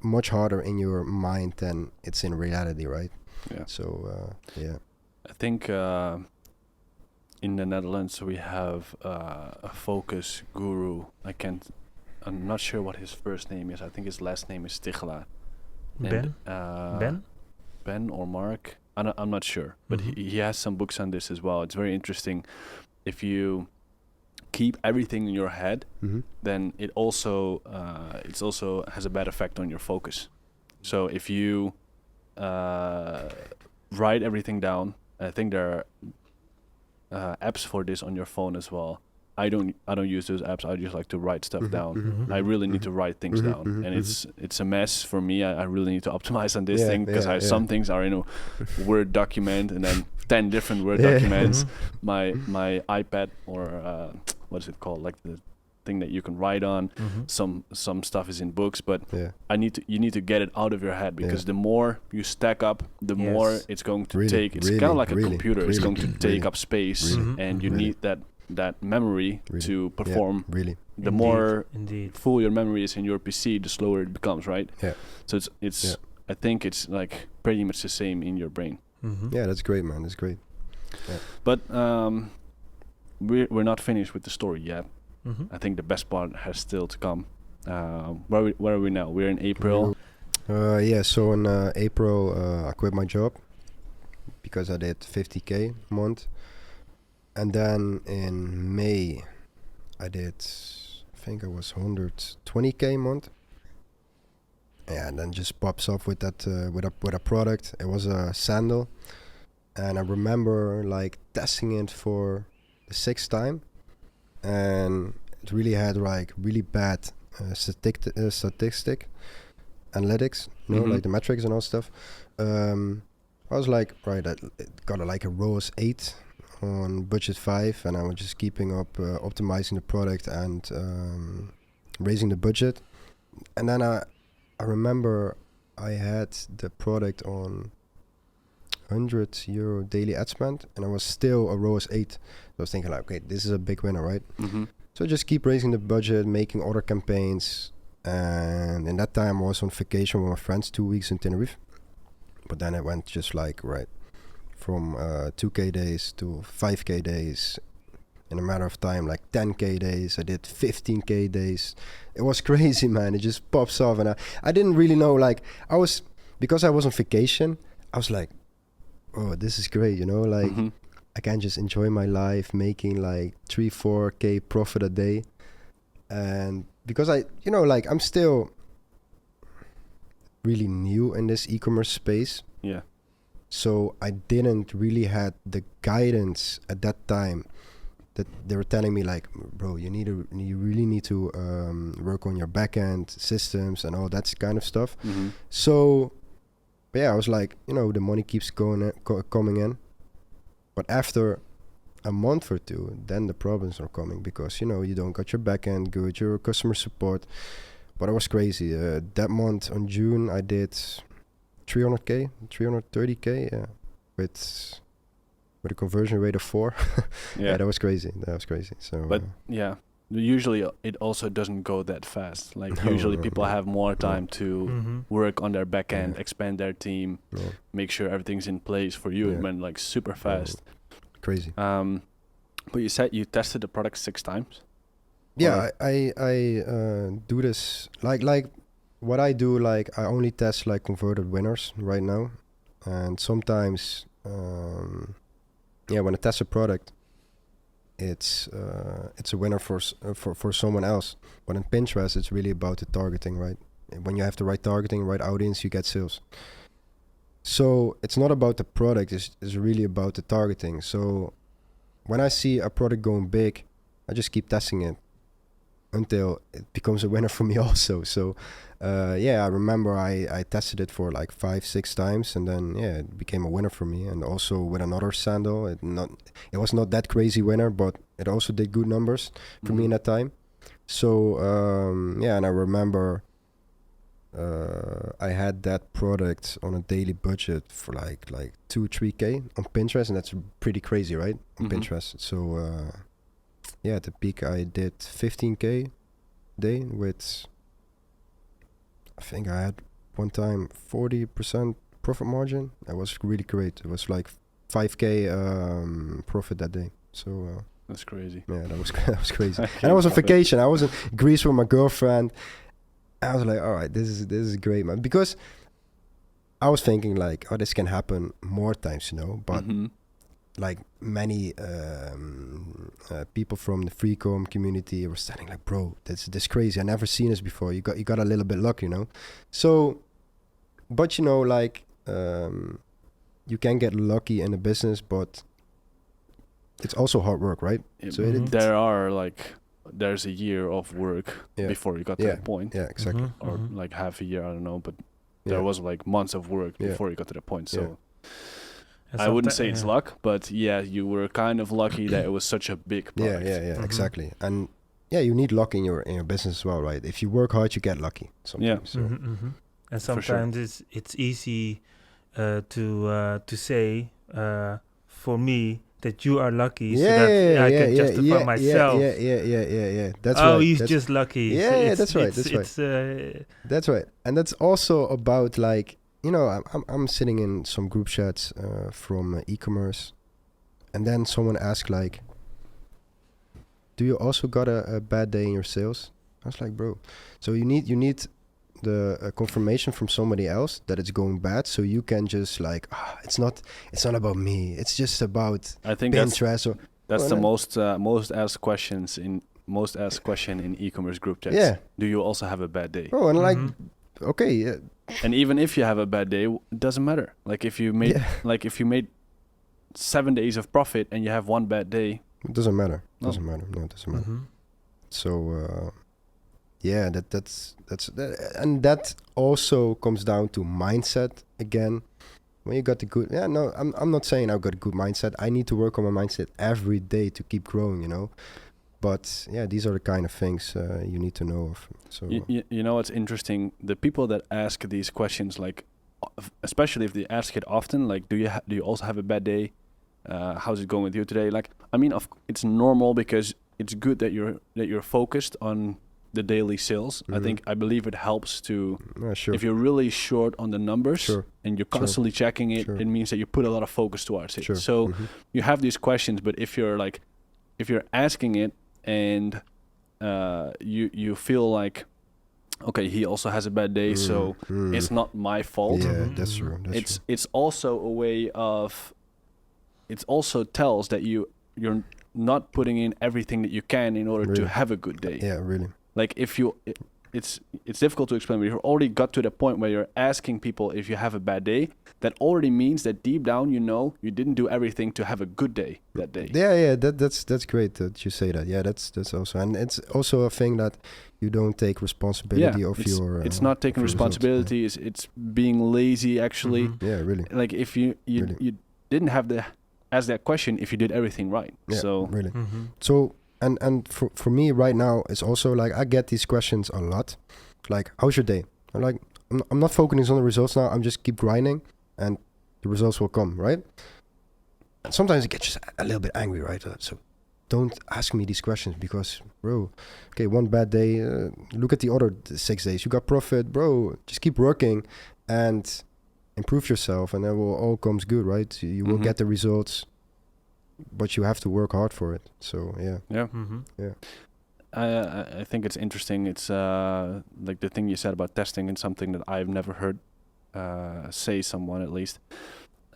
much harder in your mind than it's in reality, right? Yeah. So I think in the Netherlands we have a focus guru. I'm not sure what his first name is. I think his last name is Tichelaar. Ben or Mark. I'm not sure, but he has some books on this as well. It's very interesting. If you keep everything in your head, then it also has a bad effect on your focus. So if you write everything down, I think there are apps for this on your phone as well. I don't use those apps. I just like to write stuff down. I really need to write things down, and it's a mess for me. I really need to optimize on this thing, because some things are in a Word document, and then 10 different Word documents. My iPad, or what is it called, like the thing that you can write on. Some stuff is in books, but you need to get it out of your head, because the more you stack up, the more it's going to take. It's kind of like a computer. It's going to take up space, and you need that memory to perform. The more full your memory is in your PC, the slower it becomes, right? So it's I think it's like pretty much the same in your brain. Yeah, that's great, man. That's great. But we're not finished with the story yet. I think the best part has still to come. Where are we now? We're in April. So in April, I quit my job because I did 50K a month. And then in May, I did, I think it was 120K a month. Yeah, and then just pops up with that with a product. It was a sandal, and I remember like testing it for the 6th time, and it really had like really bad statistic analytics, you know, like the metrics and all stuff. I was like, right, it got like a ROAS 8 on budget 5, and I was just keeping up optimizing the product and raising the budget. And then I remember I had the product on €100 daily ad spend, and I was still a ROAS 8. So I was thinking like, okay, this is a big winner, right? So just keep raising the budget, making other campaigns. And in that time I was on vacation with my friends 2 weeks in Tenerife. But then I went just like, right, from 2K days to 5K days in a matter of time, like 10K days. I did 15K days. It was crazy, man. It just pops off. And I didn't really know, like, because I was on vacation, I was like, oh, this is great, you know, like, I can just enjoy my life making like 3-4K profit a day. And because I'm still really new in this e-commerce space. Yeah. So I didn't really had the guidance at that time that they were telling me, like, bro, you really need to work on your backend systems and all that kind of stuff. So yeah, I was like, you know, the money keeps coming in. But after a month or two, then the problems are coming because, you know, you don't got your backend good, your customer support. But it was crazy. That month on June, I did 330K, yeah, with a conversion rate of 4. Yeah, that was crazy. So, but yeah, usually it also doesn't go that fast. Like usually people have more time to work on their backend, expand their team, make sure everything's in place. For you, it went like super fast. Crazy. But you said you tested the product 6 times. Yeah, I do this like what I do. Like I only test like converted winners right now, and sometimes when I test a product, it's a winner for someone else. But in Pinterest, it's really about the targeting, right? When you have the right targeting, right audience, you get sales. So it's not about the product; it's really about the targeting. So when I see a product going big, I just keep testing it until it becomes a winner for me also. So I remember I tested it for like 5-6 times, and then it became a winner for me. And also with another sandal, it was not that crazy winner, but it also did good numbers for me in that time. So and I remember I had that product on a daily budget for like 2-3K on Pinterest, and that's pretty crazy, right? On Pinterest. So at the peak I did 15K day with, I think I had one time 40% profit margin. That was really great. It was like 5K profit that day. So that's crazy. Yeah, that was crazy. And I was on vacation. I was in Greece with my girlfriend. I was like, all right, this is great, man. Because I was thinking like, oh, this can happen more times, you know. But like many people from the freecom community were standing like, bro, this crazy. I never seen this before. You got a little bit luck, you know. So, but you know, like you can get lucky in a business, but it's also hard work, right? So there's a year of work before you got to that point. Yeah, exactly. Or like half a year, I don't know, but there was like months of work before you got to that point. So I wouldn't say it's luck, but you were kind of lucky that it was such a big product. Yeah, exactly. And you need luck in your business as well, right? If you work hard, you get lucky sometimes. So. And sometimes it's easy to say for me that you are lucky, so that I can justify myself. Yeah. That's right. Oh, he's just lucky. Yeah, that's right. That's right. And that's also about like, you know, I'm sitting in some group chats from e-commerce, and then someone asked like, do you also got a bad day in your sales? I was like, bro, so you need the confirmation from somebody else that it's going bad, so you can just like, it's not about me, it's just about I think Pinterest. That's the most asked question in e-commerce group chats. Yeah. Do you also have a bad day? Oh, and like, okay. And even if you have a bad day, it doesn't matter. Like if you made 7 days of profit and you have one bad day, it doesn't matter. No, it doesn't matter. So that's and that also comes down to mindset again. When you got the good, I'm not saying I've got a good mindset. I need to work on my mindset every day to keep growing, you know. But these are the kind of things you need to know of. So you know what's interesting? The people that ask these questions, like especially if they ask it often, like do you also have a bad day? How's it going with you today? Like, I mean, it's normal because it's good that you're focused on the daily sales. I believe it helps to, sure. if you're really short on the numbers and you're constantly checking it, it means that you put a lot of focus towards it. So you have these questions, but if you're asking it and you feel like, okay, he also has a bad day, so it's not my fault. Yeah, that's true. It's also a way of, it also tells that you're not putting in everything that you can in order to have a good day. Yeah, really. Like if you, it's difficult to explain, but you've already got to the point where you're asking people if you have a bad day. That already means that deep down, you know, you didn't do everything to have a good day that day. Yeah, that's great that you say that. Yeah, that's also, and it's also a thing that you don't take responsibility of your. It's not taking responsibility. It's being lazy actually. Yeah, really. Like if you didn't have to ask that question if you did everything right. Yeah, so really. So and for me right now, it's also like I get these questions a lot. Like, how's your day? I'm like, I'm not focusing on the results now. I'm just keep grinding, and the results will come, right? And sometimes I get just a little bit angry, right? So don't ask me these questions because, bro, okay, one bad day. Look at the other 6 days. You got profit, bro. Just keep working and improve yourself, and then will all comes good, right? You will get the results, but you have to work hard for it. So yeah. I think it's interesting. It's like the thing you said about testing and something that I've never heard say someone at least.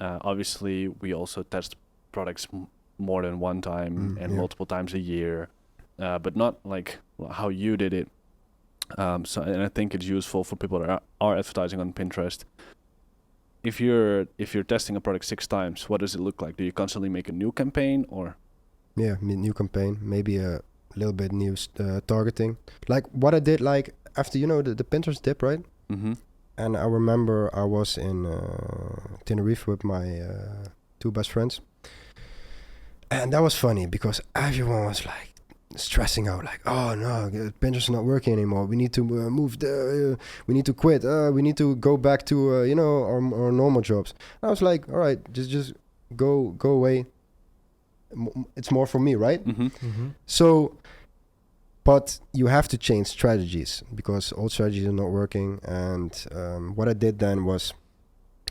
Obviously, we also test products more than one time and multiple times a year, but not like how you did it. So, and I think it's useful for people that are advertising on Pinterest. If you're testing a product 6 times, what does it look like? Do you constantly make a new campaign or? Yeah, new campaign, maybe a little bit new targeting. Like what I did, like after the Pinterest dip, right? And I remember I was in Tenerife with my 2 best friends, and that was funny because everyone was like stressing out, like, oh no, Pinterest is not working anymore. We need to move. We need to quit. We need to go back to our normal jobs. And I was like, all right, just go away. It's more for me, right? So, but you have to change strategies because old strategies are not working. And what I did then was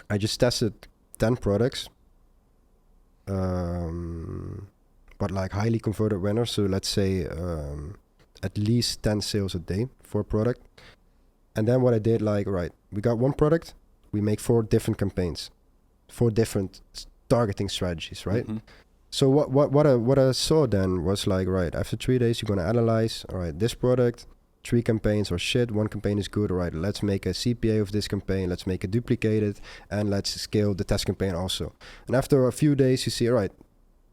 I just tested 10 products, but like highly converted winners. So let's say at least 10 sales a day for a product. And then what I did, like, right, we got one product, we make 4 different campaigns, 4 different targeting strategies, right? So what I saw then was like, right, after 3 days, you're going to analyze, all right, this product, 3 campaigns are shit, 1 campaign is good, all right, let's make a CPA of this campaign, let's make it duplicated, and let's scale the test campaign also. And after a few days, you see, all right,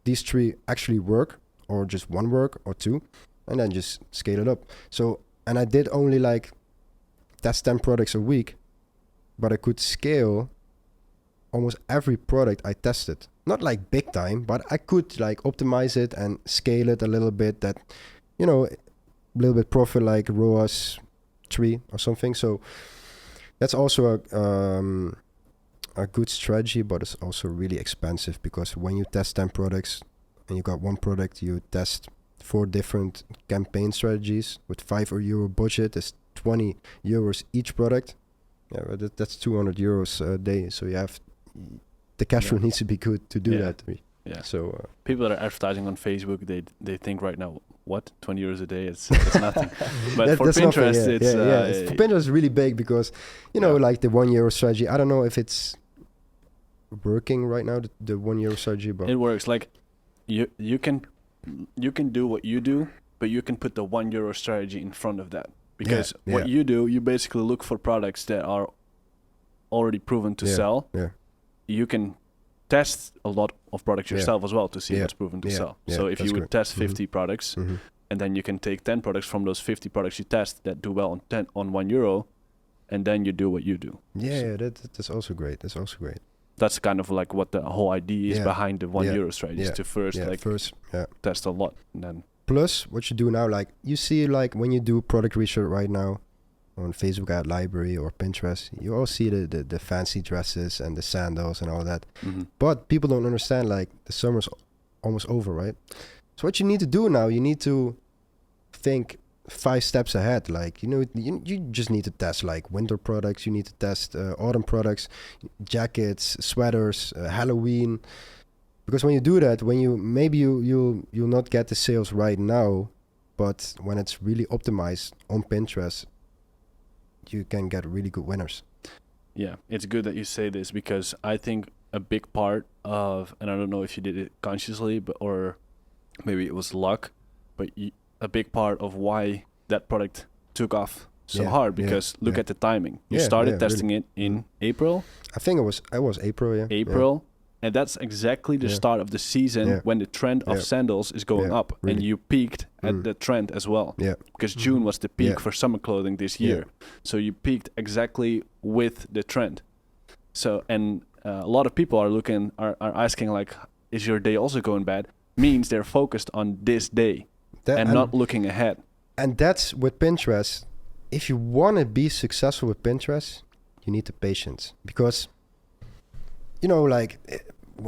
these 3 actually work, or just 1 work, or 2, and then just scale it up. So, and I did only like test 10 products a week, but I could scale almost every product I tested. Not like big time, but I could like optimize it and scale it a little bit that, a little bit profit like ROAS 3 or something. So that's also a good strategy, but it's also really expensive because when you test 10 products and you got 1 product, you test 4 different campaign strategies with €5 budget. It's €20 each product. Yeah, but that's €200 a day. So you have the cash flow needs to be good to do that. Yeah. So people that are advertising on Facebook, they think right now, what, €20 a day? It's nothing. But for Pinterest, it's for Pinterest, it's really big because like the €1 strategy. I don't know if it's working right now, the €1 strategy, but it works. Like you can do what you do, but you can put the €1 strategy in front of that because what you do, you basically look for products that are already proven to sell. You can test a lot of products yourself as well to see what's proven to sell. So if you would test 50 products, and then you can take 10 products from those 50 products you test that do well on €1, and then you do what you do. That's also great. That's kind of like what the whole idea is behind the €1 strategy is to first test a lot, and then plus what you do now, like you see, like when you do product research right now on Facebook ad library or Pinterest, you all see the fancy dresses and the sandals and all that. But people don't understand, like the summer's almost over, right? So what you need to do now, you need to think 5 steps ahead. Like, you just need to test like winter products. You need to test autumn products, jackets, sweaters, Halloween. Because when you do that, you'll not get the sales right now, but when it's really optimized on Pinterest, you can get really good winners. Yeah, it's good that you say this, because I think a big part of, and I don't know if you did it consciously, or maybe it was luck, but a big part of why that product took off so hard, because look at the timing. You started testing it in April. I think I was April, yeah. April. And that's exactly the start of the season when the trend of sandals is going up. Really. And you peaked at the trend as well. Yeah. Because June was the peak for summer clothing this year. So you peaked exactly with the trend. So, and a lot of people are asking like, is your day also going bad? Means they're focused on this day and not looking ahead. And that's with Pinterest. If you want to be successful with Pinterest, you need the patience. Because, like,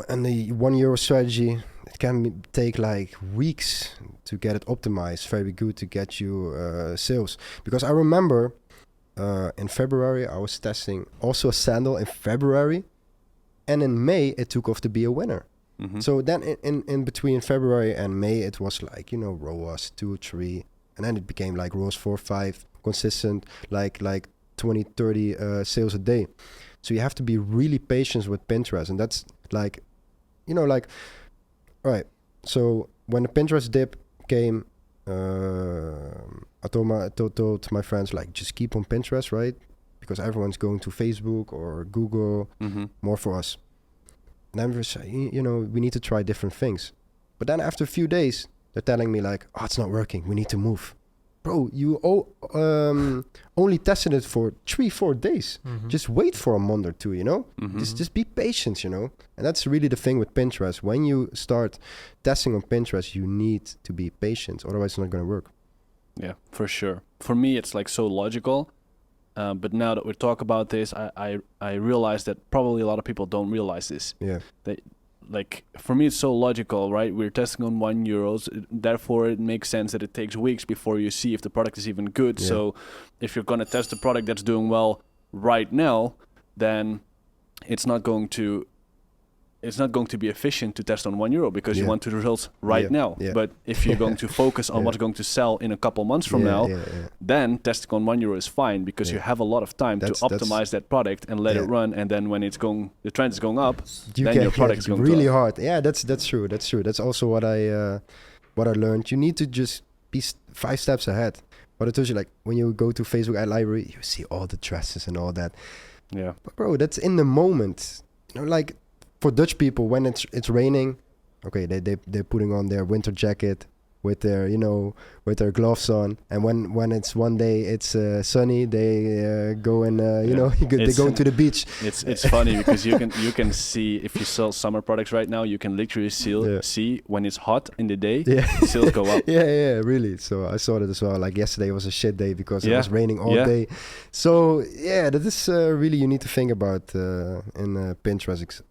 and the €1 strategy, it can take like weeks to get it optimized, very good to get you sales. Because I remember in February, I was testing also a sandal in February, and in May, it took off to be a winner. Mm-hmm. So then in between February and May, it was like, ROAS 2, 3, and then it became like ROAS 4, 5, consistent, like 20, 30 sales a day. So you have to be really patient with Pinterest, and that's like, all right. So when the Pinterest dip came, I told my friends, like, just keep on Pinterest, right? Because everyone's going to Facebook or Google, more for us. And then we say, we need to try different things. But then after a few days, they're telling me like, oh, it's not working. We need to move. Bro, you only tested it for 3-4 days. Mm-hmm. Just wait for a month or two, Mm-hmm. Just be patient, And that's really the thing with Pinterest. When you start testing on Pinterest, you need to be patient. Otherwise, it's not going to work. Yeah, for sure. For me, it's like so logical. But now that we talk about this, I realize that probably a lot of people don't realize this. Yeah. Like, for me, it's so logical, right? We're testing on €1. Therefore, it makes sense that it takes weeks before you see if the product is even good. Yeah. So if you're going to test a product that's doing well right now, then it's not going to be efficient to test on €1 because you want the results right now. Yeah. But if you're going to focus on what's going to sell in a couple months from now, then testing on €1 is fine because you have a lot of time to optimize that product and let it run. And then when the trend is going up, then your product is going really to hard. Yeah, that's true. That's true. That's also what I learned. You need to just be 5 steps ahead. But I told you, like, when you go to Facebook ad library, you see all the dresses and all that. Yeah. But bro, that's in the moment. Like, for Dutch people, when it's raining, okay, they're putting on their winter jacket with their with their gloves on, and when it's one day it's sunny, they go and they go to the beach. It's funny because you can see, if you sell summer products right now, you can literally see when it's hot in the day, sales go up. Yeah, really. So I saw that as well. Like yesterday was a shit day because it was raining all day. So that is really you need to think about in Pinterest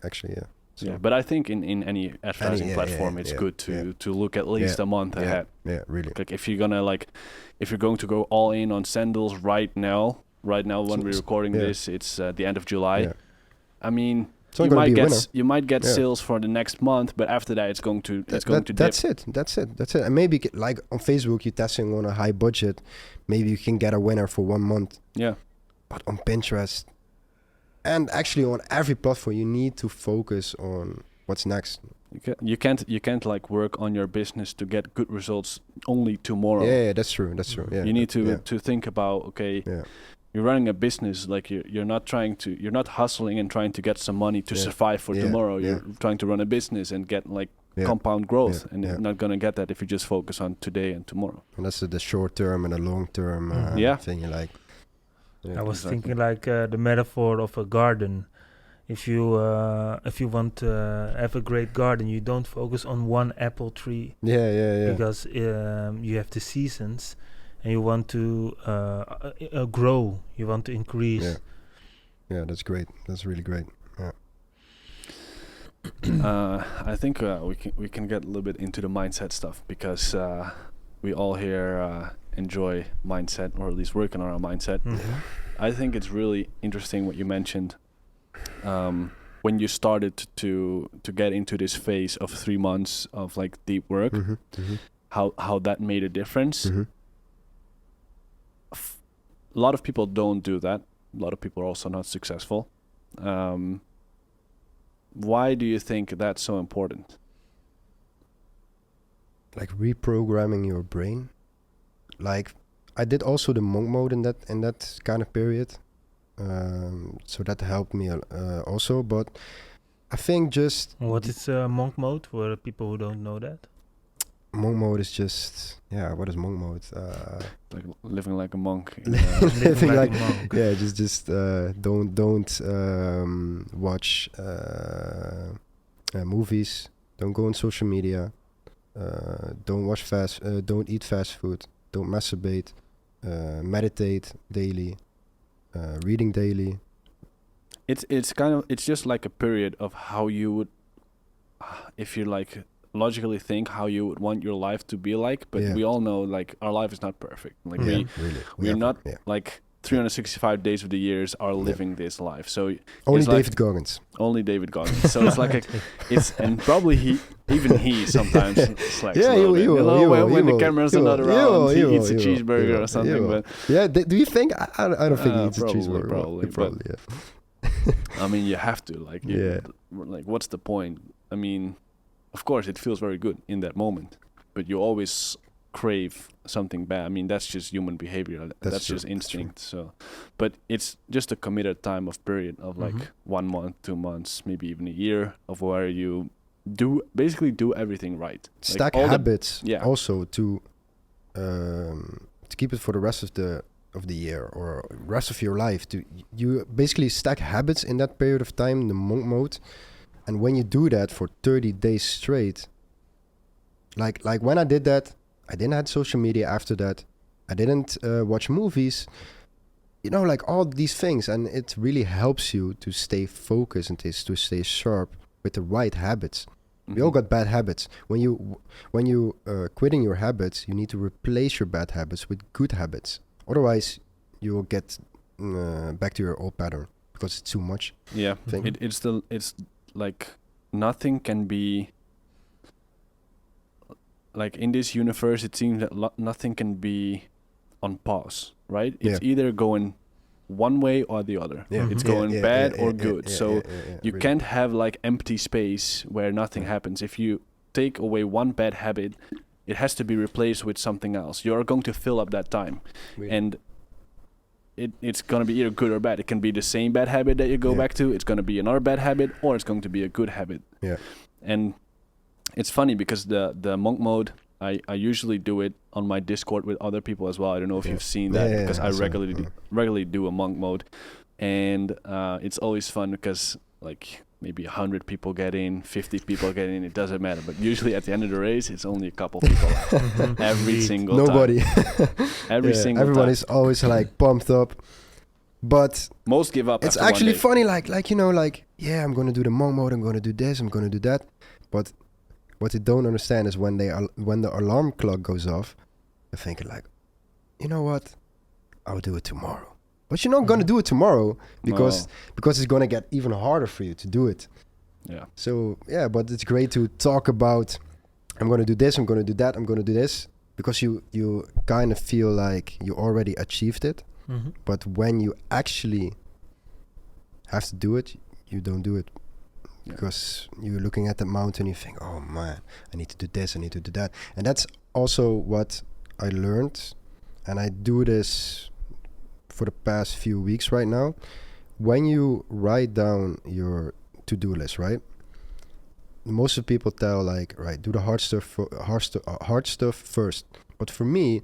actually. Yeah. So. Yeah, but I think in any advertising platform, it's good to look at least a month ahead. Yeah, really. Like if you're going to go all in on sandals right now when we're recording this, it's the end of July. Yeah. I mean, you might get sales for the next month, but after that, it's going to dip. That's it. And maybe like on Facebook, you're testing on a high budget. Maybe you can get a winner for 1 month. Yeah. But on Pinterest. And actually, on every platform, you need to focus on what's next. You can't like work on your business to get good results only tomorrow. Yeah, that's true. Yeah, you need to think about you're running a business, like you're not hustling and trying to get some money to survive for tomorrow. You're trying to run a business and get like compound growth, and you're not gonna get that if you just focus on today and tomorrow. And that's the short term and the long term thing you like. I was thinking like the metaphor of a garden. If you want to have a great garden, you don't focus on one apple tree. Yeah. Because you have the seasons, and you want to grow. You want to increase. Yeah, that's great. That's really great. Yeah. I think we can get a little bit into the mindset stuff because we all here enjoy mindset, or at least working on our mindset. I think it's really interesting what you mentioned. When you started to get into this phase of 3 months of like deep work, how that made a difference. A lot of people don't do that. A lot of people are also not successful. Why do you think that's so important? Like reprogramming your brain. Like I did also the monk mode in that kind of period. So that helped me also, but I think just... What is monk mode for people who don't know that? Monk mode is just... Yeah, what is monk mode? Like living like a monk. Living like a monk. Yeah, just don't watch movies. Don't go on social media. Don't eat fast food. Don't masturbate. Meditate daily. Reading daily. It's just like a period of how you would, if you like logically think how you would want your life to be like, but we all know like our life is not perfect. Like we're not like 365 days of the years are living this life. So only David Goggins. Only David Goggins. So it's like and probably he sometimes slacks a little bit. When the cameras are not around, he eats a cheeseburger or something. But do you think? I don't think he eats a cheeseburger. Probably. I mean, you have to like. Like, what's the point? I mean, of course, it feels very good in that moment, but you always crave something bad. I mean, that's just human behavior. That's just instinct. So, but it's just a committed time of period of like 1 month, 2 months, maybe even a year of where you basically do everything right. Stack like habits also to keep it for the rest of the year or rest of your life. You basically stack habits in that period of time, the monk mode, and when you do that for 30 days straight, like when I did that, I didn't have social media after that. I didn't watch movies. You know, like all these things, and it really helps you to stay focused and to stay sharp with the right habits. We all got bad habits. When you quitting your habits, you need to replace your bad habits with good habits. Otherwise, you will get back to your old pattern because it's too much. Yeah, it's like nothing can be like in this universe. It seems that nothing can be on pause, right? It's either going one way or the other. It's going bad or good. So you can't have like empty space where nothing happens. If you take away one bad habit, it has to be replaced with something else. You're going to fill up that time. And it's going to be either good or bad. It can be the same bad habit that you go back to. It's going to be another bad habit, or it's going to be a good habit. And it's funny because the monk mode, I usually do it on my Discord with other people as well. I don't know if you've seen that because I regularly do a monk mode, and it's always fun because like maybe 100 people get in, 50 people get in. It doesn't matter, but usually at the end of the race, it's only a couple people left. Every single Nobody. time. Everyone is always like pumped up, but most give up. It's actually funny, like you know, like I'm gonna do the monk mode. I'm gonna do this. I'm gonna do that, but what they don't understand is when the alarm clock goes off, they're thinking like, you know what, I'll do it tomorrow. But you're not gonna do it tomorrow because it's gonna get even harder for you to do it. Yeah. So but it's great to talk about. I'm gonna do this. I'm gonna do that. I'm gonna do this because you kind of feel like you already achieved it. But when you actually have to do it, you don't do it. Because you're looking at the mountain, you think, oh man, I need to do this, I need to do that. And that's also what I learned. And I do this for the past few weeks right now. When you write down your to-do list, right? Most of the people tell like, right, do the hard stuff first. But for me,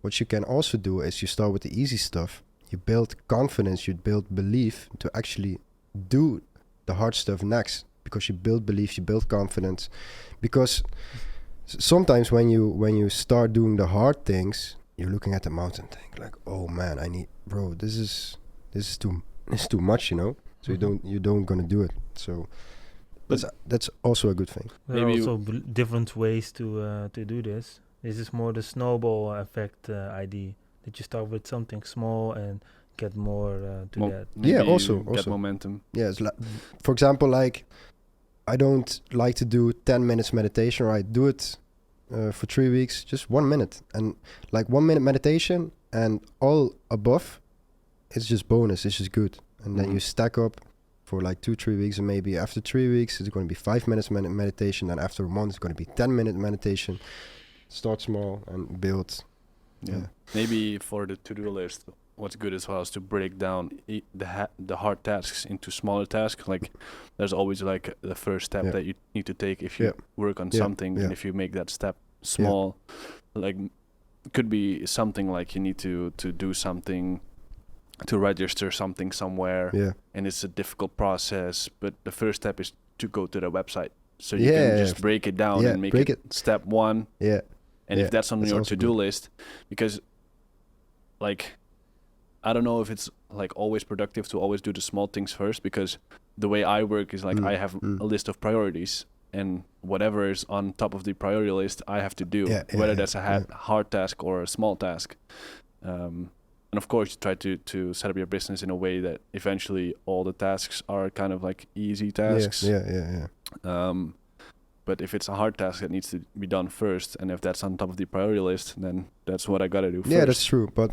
what you can also do is you start with the easy stuff. You build confidence, you build belief to actually do the hard stuff next, because you build belief, you build confidence. Because sometimes when you start doing the hard things, you're looking at the mountain, think like, oh man, this is too much, you know. So you don't gonna do it. So that's also a good thing. There are also different ways to do this. This is more the snowball effect idea. That you start with something small and get more to that. Yeah, also get momentum. Yeah, it's for example, like I don't like to do 10 minutes meditation, right? Do it for 3 weeks, just 1 minute. And like 1 minute meditation and all above, it's just bonus, it's just good. And then you stack up for like 2-3 weeks, and maybe after 3 weeks, it's going to be 5 minutes meditation. And after a month, it's going to be 10-minute meditation. Start small and build. Yeah. Maybe for the to-do list, what's good as well is to break down the hard tasks into smaller tasks. Like there's always like the first step that you need to take if you work on something, and if you make that step small, like it could be something like you need to do something, to register something somewhere, and it's a difficult process, but the first step is to go to the website, so you can just break it down and make it step 1. And if that's on your to-do list, because like I don't know if it's like always productive to always do the small things first, because the way I work is like I have a list of priorities, and whatever is on top of the priority list I have to do, whether that's a hard task or a small task. And of course you try to set up your business in a way that eventually all the tasks are kind of like easy tasks. But if it's a hard task that needs to be done first, and if that's on top of the priority list, then that's what I gotta do first. Yeah, that's true. But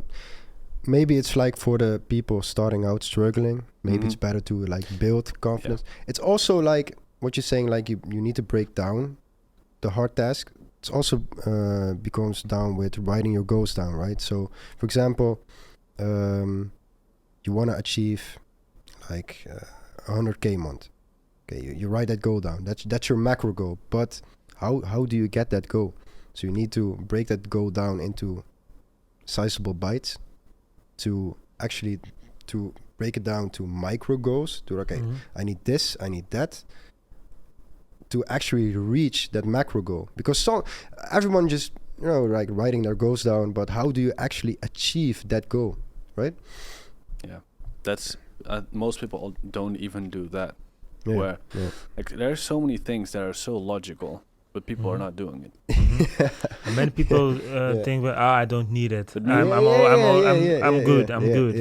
maybe it's like for the people starting out struggling, maybe it's better to like build confidence. It's also like what you're saying, like you need to break down the hard task. It's also becomes down with writing your goals down, right? So for example, you want to achieve like 100K month. Okay, you write that goal down. That's your macro goal. But how do you get that goal? So you need to break that goal down into sizable bites, to actually to break it down to micro goals. To I need this, I need that, to actually reach that macro goal. Because everyone just like writing their goals down, but how do you actually achieve that goal, right? Yeah, that's most people don't even do that. Where like there are so many things that are so logical, but people are not doing it. And many people think, well, I don't need it. I'm good. I'm good.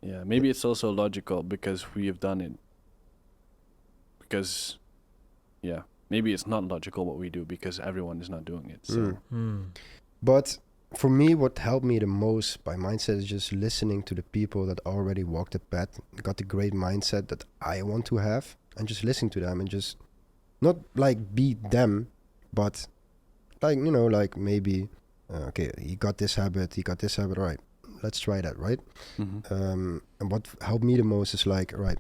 Yeah. Maybe it's also logical because we have done it. Because, maybe it's not logical what we do because everyone is not doing it. So. But for me, what helped me the most by mindset is just listening to the people that already walked the path, got the great mindset that I want to have, and just listening to them and just not like be them, but like, like maybe, okay, he got this habit, all right, let's try that, right? And what helped me the most is like, right,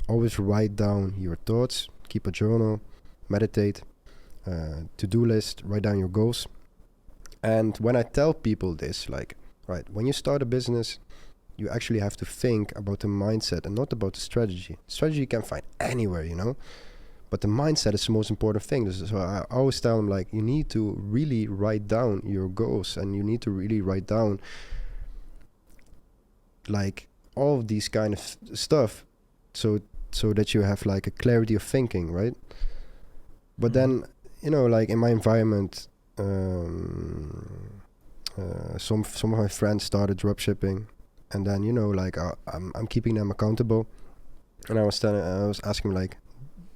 always write down your thoughts, keep a journal, meditate, to-do list, write down your goals. And when I tell people this, like, right, when you start a business, you actually have to think about the mindset and not about the strategy. Strategy you can find anywhere, but the mindset is the most important thing. So I always tell them, like, you need to really write down your goals, and you need to really write down like all of these kind of stuff, so that you have like a clarity of thinking, right? But then, like in my environment, some of my friends started dropshipping, and then like I'm keeping them accountable, and I was asking like,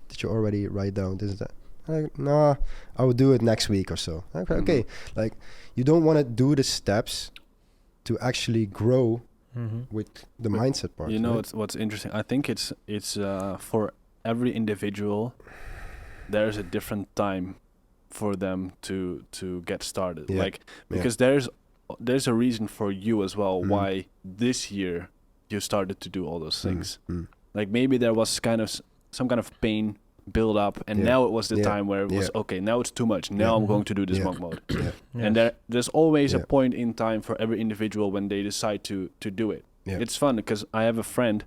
did you already write down this and that? Like, nah, I will do it next week or so. Okay, like you don't want to do the steps to actually grow with the mindset part. Right? What's interesting. I think it's for every individual, there's a different time for them to get started, because there's a reason for you as well why this year you started to do all those things. Like maybe there was some kind of pain build up, and now it was the time where it was okay, now it's too much, now I'm going to do this monk mode. And there's always a point in time for every individual when they decide to do it. It's fun because I have a friend,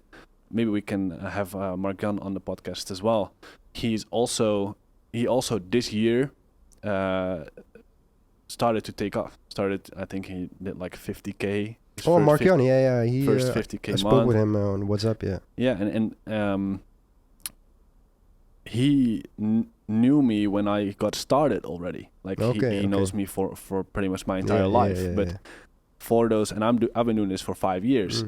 maybe we can have Mark-Jan on the podcast as well. He also this year started to take off. I think he did like 50K. Oh, Mark-Jan, he first 50K I spoke with him on WhatsApp, and he knew me when I got started already. Like he knows me for pretty much my entire life. But for those, and I've been doing this for 5 years,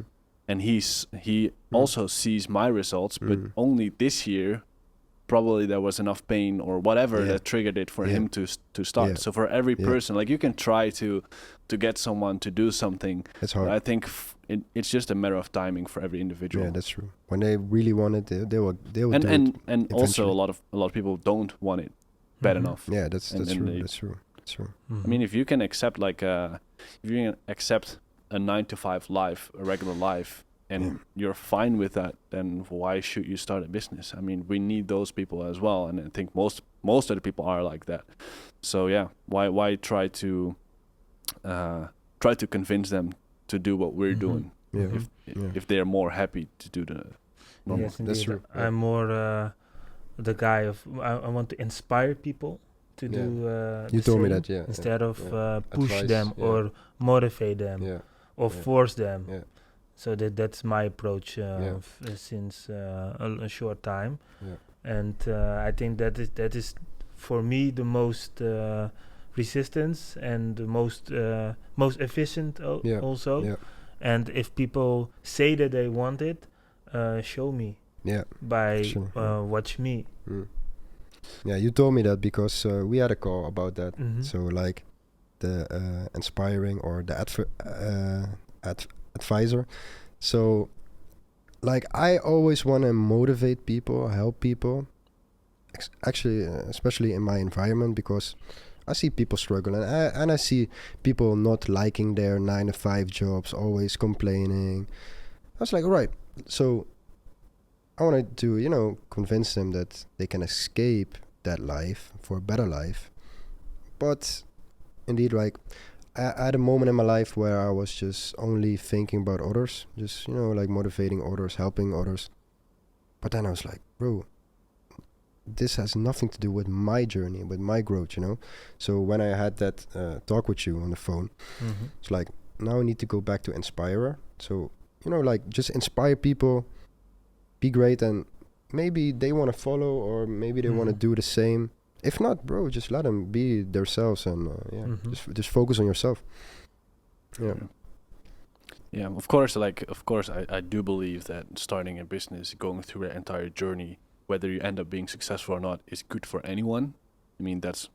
and he also sees my results, but only this year. Probably there was enough pain or whatever that triggered it for him to start. So for every person, like you can try to get someone to do something. It's hard. I think it's just a matter of timing for every individual. Yeah, that's true. When they really want it, they will do it. And also a lot of people don't want it bad enough. Yeah, that's true. That's true. That's true. I mean, if you can accept if you can accept a 9-to-5 life, a regular life, and you're fine with that, then why should you start a business? I mean, we need those people as well, and I think most of the people are like that. So yeah, why try to convince them to do what we're doing if they're more happy to do the normal? Yes, that's true. I'm more the guy of I want to inspire people to do. You told me that, instead of push advice, them or motivate them or force them. Yeah. So that's my approach since a short time, and I think that is for me the most resistance and the most efficient also. Yeah. And if people say that they want it, show me. Yeah. By watch me. Yeah, you told me that because we had a call about that. So like the inspiring or the advisor. So like I always want to motivate people, help people, actually especially in my environment, because I see people struggle, and I see people not liking their 9-to-5 jobs, always complaining. I was like, all right, so I wanted to convince them that they can escape that life for a better life. But indeed, like I had a moment in my life where I was just only thinking about others, just, like motivating others, helping others. But then I was like, bro, this has nothing to do with my journey, with my growth, So when I had that talk with you on the phone, it's like, now I need to go back to inspirer. So, like just inspire people, be great, and maybe they want to follow, or maybe they want to do the same. If not, bro, just let them be themselves, and just focus on yourself. Yeah, of course. I do believe that starting a business, going through the entire journey, whether you end up being successful or not, is good for anyone. I mean, that's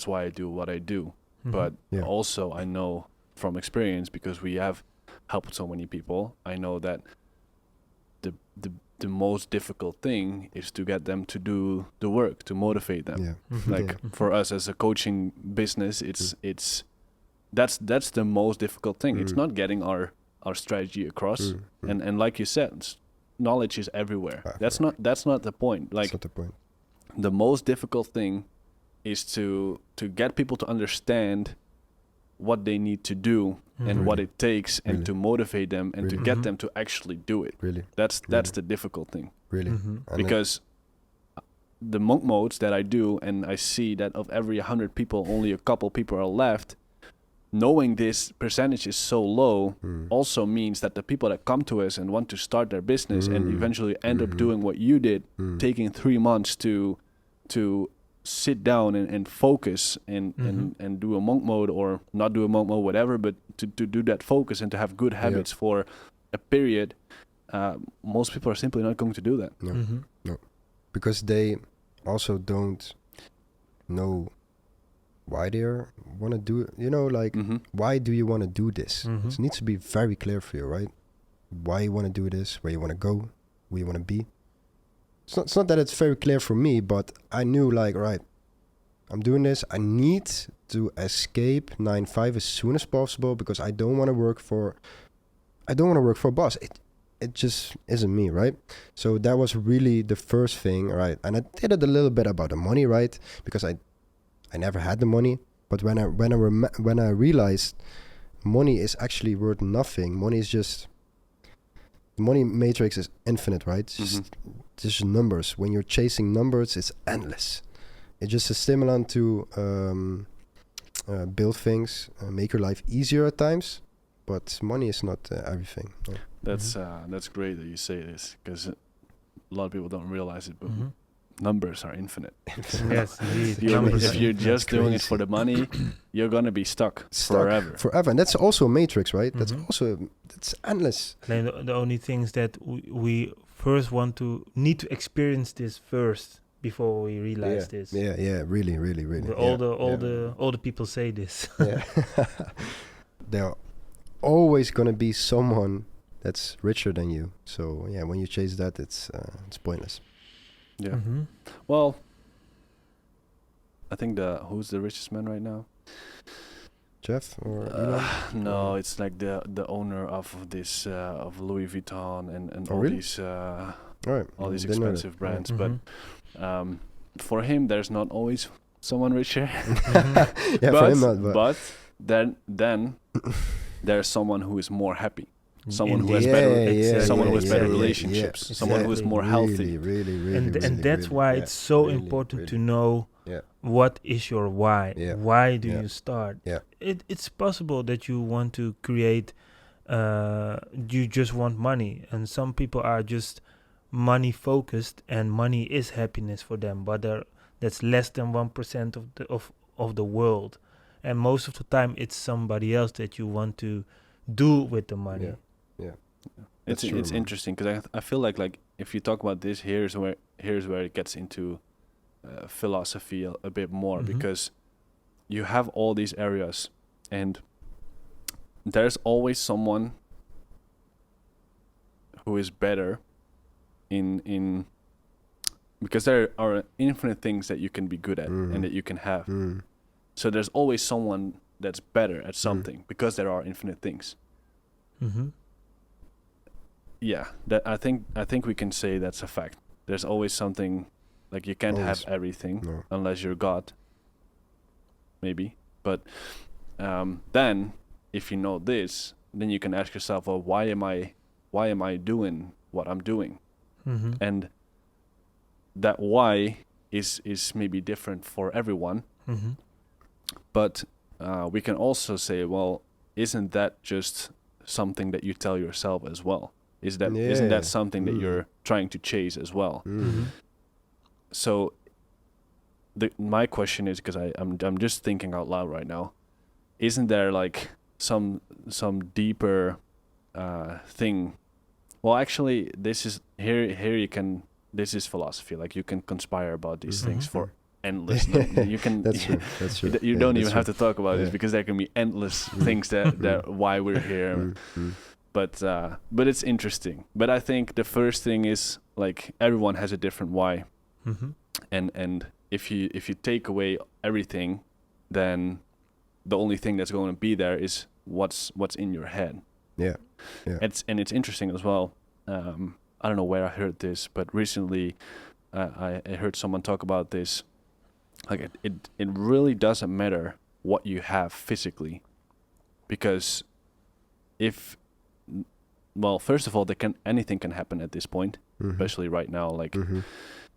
why I do what I do. But also, I know from experience, because we have helped so many people, I know that the most difficult thing is to get them to do the work, to motivate them. For us as a coaching business, that's the most difficult thing. It's not getting our strategy across, and like you said, knowledge is everywhere. That's not the point. Like, that's not the point. The most difficult thing is to get people to understand what they need to do and what it takes, and to motivate them and to get them to actually do it. That's the difficult thing. Because the monk modes that I do, and I see that of every 100 people, only a couple people are left. Knowing this percentage is so low also means that the people that come to us and want to start their business and eventually end up doing what you did, taking 3 months to sit down and focus and do a monk mode, or not do a monk mode, whatever, but to do that focus and to have good habits for a period, most people are simply not going to do that. No, because they also don't know why they want to do it. Why do you want to do this? It needs to be very clear for you, right? Why you want to do this, where you want to go, where you want to be. It's not that it's very clear for me, but I knew, like, right, I'm doing this. I need to escape 9-5 as soon as possible, because I don't want to work for a boss. It just isn't me, right? So that was really the first thing, right? And I did it a little bit about the money, right? Because I never had the money, but when I realized money is actually worth nothing. Money is just, the money matrix is infinite, right? It's just numbers. When you're chasing numbers, it's endless. It's just a stimulant to build things, make your life easier at times, but money is not everything. That's great that you say this, because a lot of people don't realize it, but numbers are infinite. Yes, indeed. If you're just doing it for the money, you're gonna be stuck forever. And that's also a matrix, right? That's endless. And the only thing is that we first need to experience this first before we realize this. Really. All the people say this. Yeah. There always gonna be someone that's richer than you. So yeah, when you chase that, it's pointless. Yeah. Well, I think who's the richest man right now? Jeff or no, it's like the owner of this of Louis Vuitton and all these all these expensive brands. But for him, there's not always someone richer. Yeah, for him not. But then there's someone who is more happy. Someone who has better relationships. Someone who is more healthy. And that's why it's so important to know what is your why. Why do you start? It's possible that you want to create. You just want money, and some people are just money focused, and money is happiness for them. But that's less than 1% of the world, and most of the time it's somebody else that you want to do with the money. It's interesting because I feel like if you talk about this, here's where it gets into philosophy a bit more, because you have all these areas and there's always someone who is better in because there are infinite things that you can be good at and that you can have. So there's always someone that's better at something because there are infinite things. Yeah, that I think we can say that's a fact. There's always something, like you can't have everything unless you're God. Maybe, but then if you know this, then you can ask yourself, well, why am I doing what I'm doing? And that why is maybe different for everyone. But we can also say, well, isn't that just something that you tell yourself as well? Isn't that something that you're trying to chase as well? So my question is, because I'm just thinking out loud right now, isn't there like some deeper thing? Well, actually, this is this is philosophy. Like you can conspire about these things for endless. You can. That's true. You don't even have to talk about this, because there can be endless things that why we're here. But it's interesting. But I think the first thing is, like, everyone has a different why, and if you take away everything, then the only thing that's going to be there is what's in your head. It's interesting as well. I don't know where I heard this, but recently I heard someone talk about this. Like it really doesn't matter what you have physically, because first of all, anything can happen at this point, especially right now. Like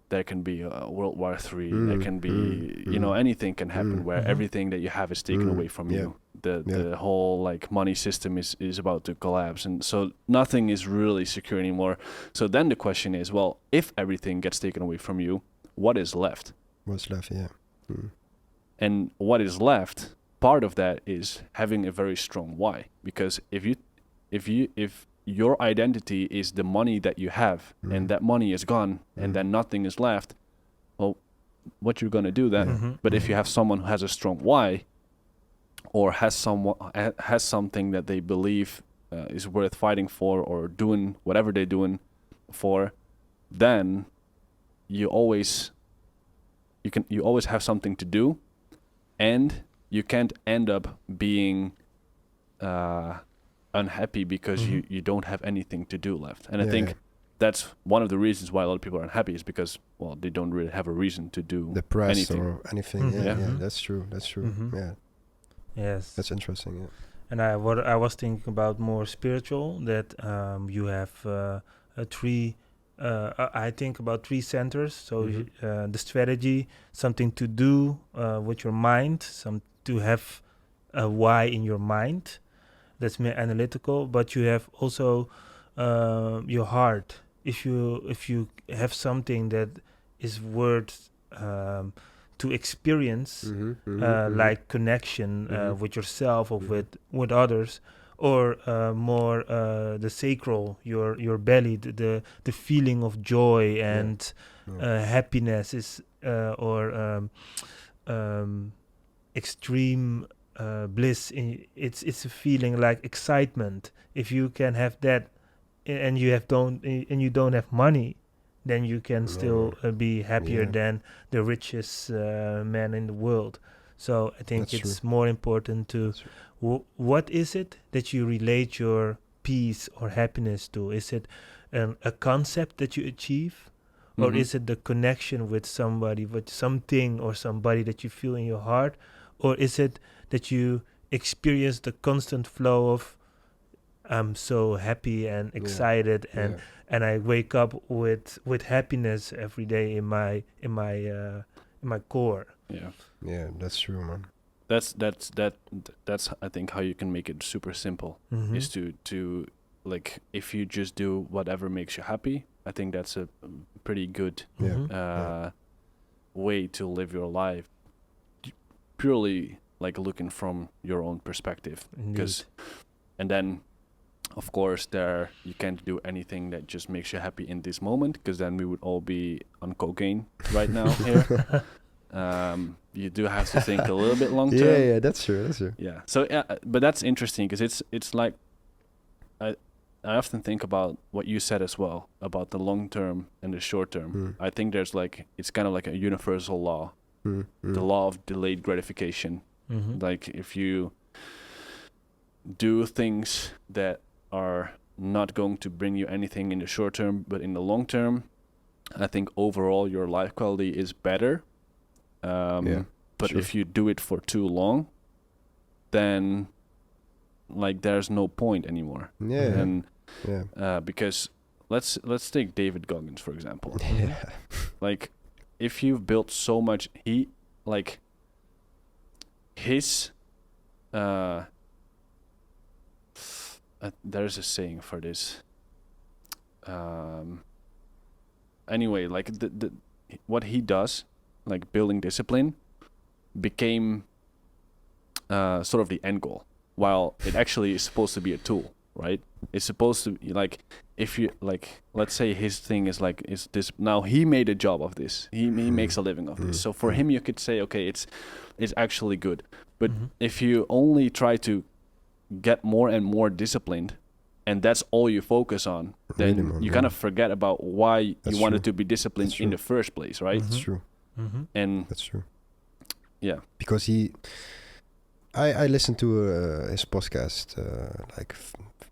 there can be World War III. There can be anything can happen where everything that you have is taken away from you. The whole like money system is about to collapse, and so nothing is really secure anymore. So then the question is, well, if everything gets taken away from you, what is left? What's left? And what is left, part of that is having a very strong why, because if your identity is the money that you have, and that money is gone, and then nothing is left, well, what you're going to do then? But if you have someone who has a strong why, or has something that they believe is worth fighting for, or doing whatever they're doing for, then you always have something to do, and you can't end up being unhappy because you don't have anything to do left. And I think that's one of the reasons why a lot of people are unhappy, is because, well, they don't really have a reason to do the press anything. or anything. That's true. Yes, that's interesting. And I was thinking about more spiritual, that you have I think about 3 centers. So the strategy, something to do with your mind, to have a why in your mind. That's more analytical. But you have also your heart. If you have something that is worth to experience, like connection with yourself or with others, or more the sacral, your belly, the feeling of joy and happiness is or extreme bliss. It's a feeling like excitement. If you can have that, and you don't have money, then you can still be happier than the richest man in the world. So I think it's more important to what is it that you relate your peace or happiness to? Is it a concept that you achieve, or is it the connection with somebody, with something or somebody that you feel in your heart, or is it that you experience the constant flow of I'm so happy and excited and I wake up with happiness every day in my core. Yeah, that's true, man. That's I think how you can make it super simple, is to like, if you just do whatever makes you happy. I think that's a pretty good way to live your life, purely like looking from your own perspective. And then of course you can't do anything that just makes you happy in this moment, because then we would all be on cocaine right now here. You do have to think a little bit long term. Yeah, that's true. Yeah. So but that's interesting, because it's like I often think about what you said as well about the long term and the short term. I think there's like, it's kind of like a universal law, the law of delayed gratification. Like, if you do things that are not going to bring you anything in the short term, but in the long term, I think overall your life quality is better. But if you do it for too long, then like there's no point anymore. Because let's take David Goggins, for example. Like, if you've built so much, there's a saying for this. Anyway, like the what he does, like building discipline, became sort of the end goal, while it actually is supposed to be a tool, right? It's supposed to be like, if you like, let's say his thing is like, is this, now he made a job of this, he makes a living of this, so for him you could say, okay, it's actually good. But if you only try to get more and more disciplined, and that's all you focus on, then you kind of forget about why you wanted to be disciplined in the first place, right? That's true. And that's true. Yeah, because I listened to his podcast like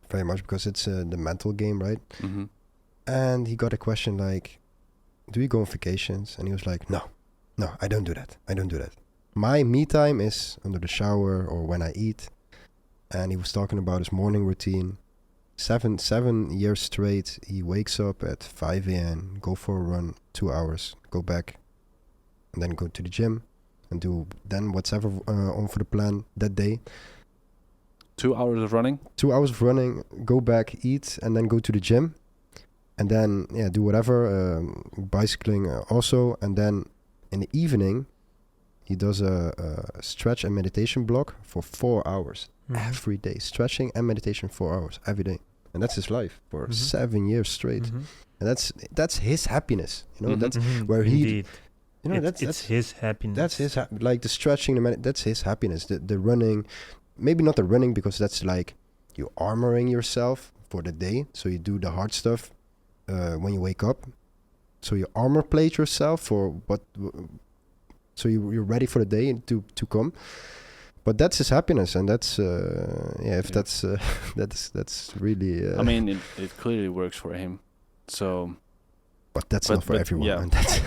very much, because it's the mental game, right? And he got a question like, do you go on vacations? And he was like, no, I don't do that. My me time is under the shower or when I eat. And he was talking about his morning routine. 7 years straight, he wakes up at 5 a.m., go for a run, 2 hours, go back, and then go to the gym and do then whatever on for the plan that day. 2 hours of running? 2 hours of running, go back, eat, and then go to the gym. And then, do whatever, bicycling also. And then in the evening, he does a stretch and meditation block for 4 hours. Every day, stretching and meditation 4 hours every day, and that's his life for 7 years straight. And that's his happiness, that's where he, that's his happiness. That's his like the stretching, that's his happiness. The running, maybe not the running, because that's like you armoring yourself for the day, so you do the hard stuff when you wake up, so you armor plate yourself for what, so you're ready for the day to come. But that's his happiness, and that's that's really. I mean, it clearly works for him. So. But that's not for everyone. Yeah. And that's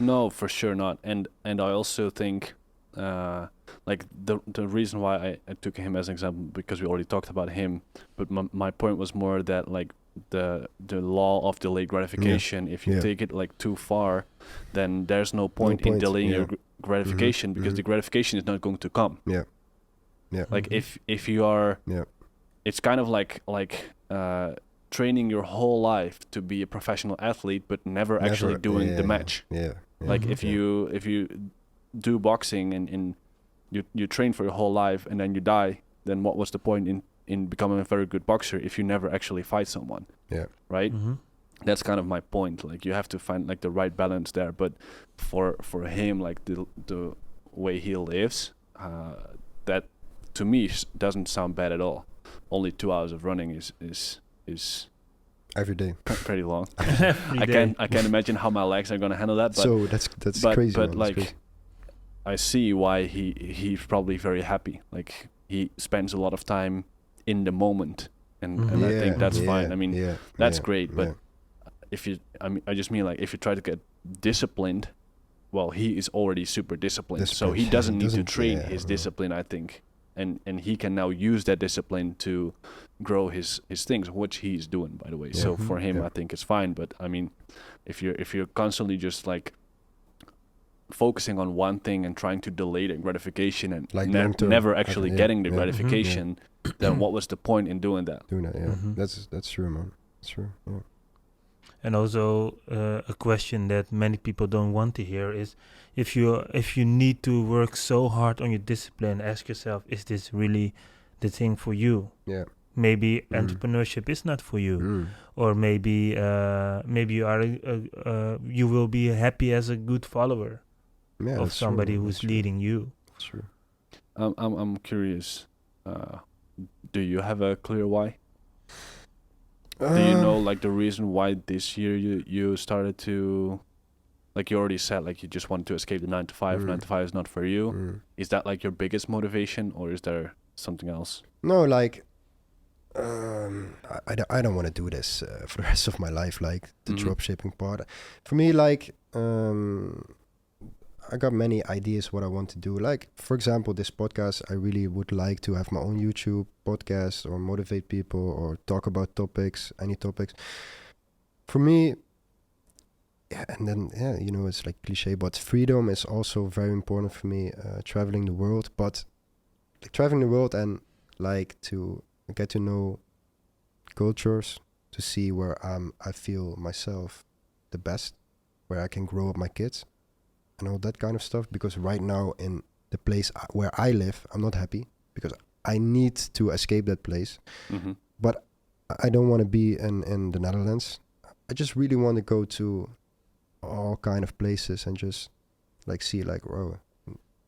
No, for sure not. And I also think, like the reason why I took him as an example, because we already talked about him. But my point was more that like the law of delayed gratification. If you take it like too far, then there's no point in delaying your gratification, because the gratification is not going to come. Like if you are, it's kind of like training your whole life to be a professional athlete, but never actually doing the match. Like if you do boxing and you train for your whole life and then you die, then what was the point in becoming a very good boxer if you never actually fight someone? Right? That's kind of my point. Like you have to find like the right balance there. But for him, like the way he lives, that to me doesn't sound bad at all. Only 2 hours of running is every day pretty long. I can't imagine how my legs are gonna handle that. But so that's crazy. But like crazy. I see why he's probably very happy. Like he spends a lot of time in the moment, and I think that's fine. I mean, that's great. But I just mean like if you try to get disciplined, well, he is already super disciplined, so he doesn't need to train his discipline, I think. And he can now use that discipline to grow his things, which he's doing, by the way. So for him, I think it's fine. But I mean, if you're constantly just like focusing on one thing and trying to delay the gratification and like never actually getting the gratification, then what was the point in doing that? That's true, man. That's true. Yeah. And also a question that many people don't want to hear is, if you need to work so hard on your discipline, ask yourself, is this really the thing for you? Yeah. Maybe entrepreneurship is not for you, or maybe you are you will be happy as a good follower of somebody who's leading you. That's true. I'm curious. Do you have a clear why? Do you know like the reason why this year you started to, like you already said, like you just wanted to escape the 9 to 5. 9 to 5 is not for you. Is that like your biggest motivation, or is there something else? No, like I don't want to do this for the rest of my life, like the dropshipping part. For me, like I got many ideas what I want to do. Like, for example, this podcast, I really would like to have my own YouTube podcast or motivate people or talk about topics, any topics. For me, and then, you know, it's like cliche, but freedom is also very important for me, traveling the world. But like, traveling the world and like to get to know cultures, to see where I feel myself the best, where I can grow up my kids. And all that kind of stuff, because right now in the place where I live, I'm not happy because I need to escape that place. But I don't want to be in the Netherlands. I just really want to go to all kind of places and just like see like, wow,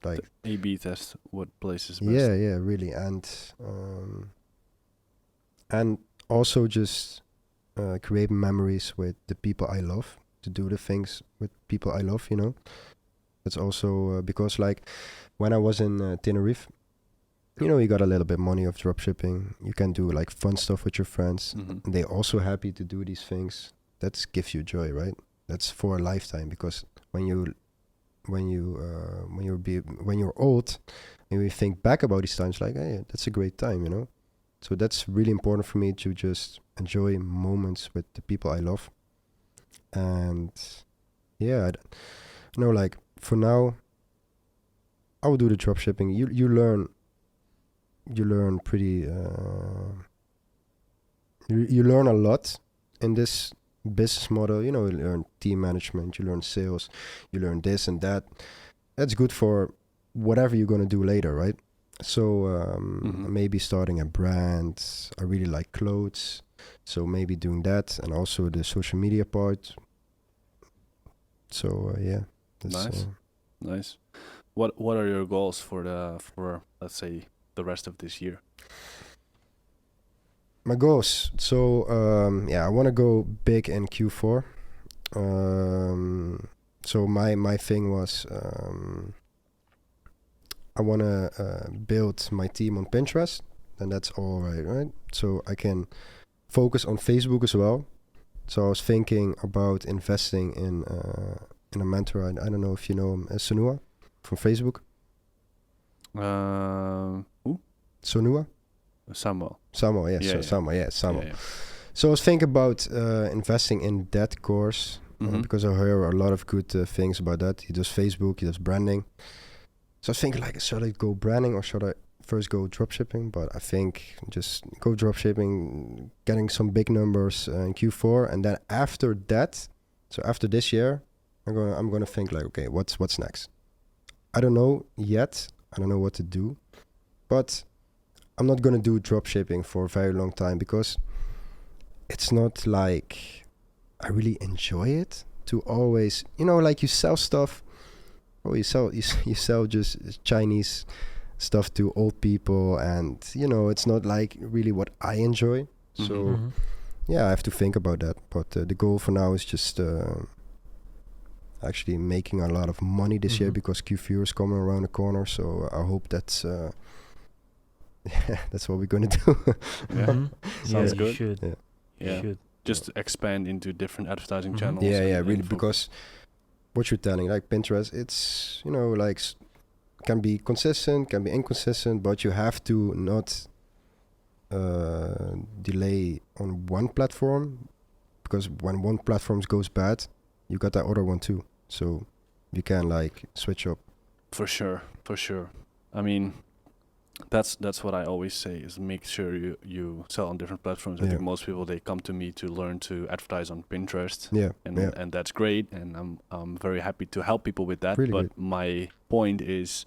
like the A/B test what place is best. Yeah, really, and also just create memories with the people I love, to do the things with people I love, you know. It's also because like when I was in Tenerife, you know, you got a little bit money of dropshipping. You can do like fun stuff with your friends, and they're also happy to do these things. That gives you joy, right? That's for a lifetime, because when you're old and you think back about these times, like, hey, that's a great time, you know. So that's really important for me, to just enjoy moments with the people I love. And yeah, I know, like, for now, I will do the dropshipping. You learn pretty. You learn a lot in this business model. You know, you learn team management, you learn sales, you learn this and that. That's good for whatever you're gonna do later, right? So maybe starting a brand. I really like clothes, so maybe doing that, and also the social media part. So yeah. Nice. What are your goals for let's say the rest of this year? My goals. So I want to go big in Q4. So my thing was I want to build my team on Pinterest, and that's all right? So I can focus on Facebook as well. So I was thinking about investing in a mentor. I don't know if you know him, Sonua from Facebook. Who? Sonua? Samuel, Samuel. Yeah. So I was thinking about investing in that course, because I hear a lot of good things about that. He does Facebook, he does branding. So I was thinking, like, should I go branding or should I first go dropshipping, but I think just go dropshipping, getting some big numbers in Q4, and then after that, so after this year, I'm gonna think like, okay, what's next? I don't know yet. I don't know what to do, but I'm not gonna do dropshipping for a very long time because it's not like I really enjoy it to always, like you sell stuff. Oh, you sell just Chinese stuff to old people, and it's not like really what I enjoy. So yeah, I have to think about that. But the goal for now is just actually making a lot of money this year because Q4 is coming around the corner. So I hope that's that's what we're gonna do. Sounds good. You should. You should just expand into different advertising channels. Yeah, really, because what you're telling, like Pinterest, it's like can be consistent, can be inconsistent, but you have to not delay on one platform, because when one platform goes bad, you got that other one too. So you can like switch up. For sure. I mean, that's what I always say is make sure you sell on different platforms. I think most people, they come to me to learn to advertise on Pinterest. And that's great, and I'm very happy to help people with that. Really but great. My point is,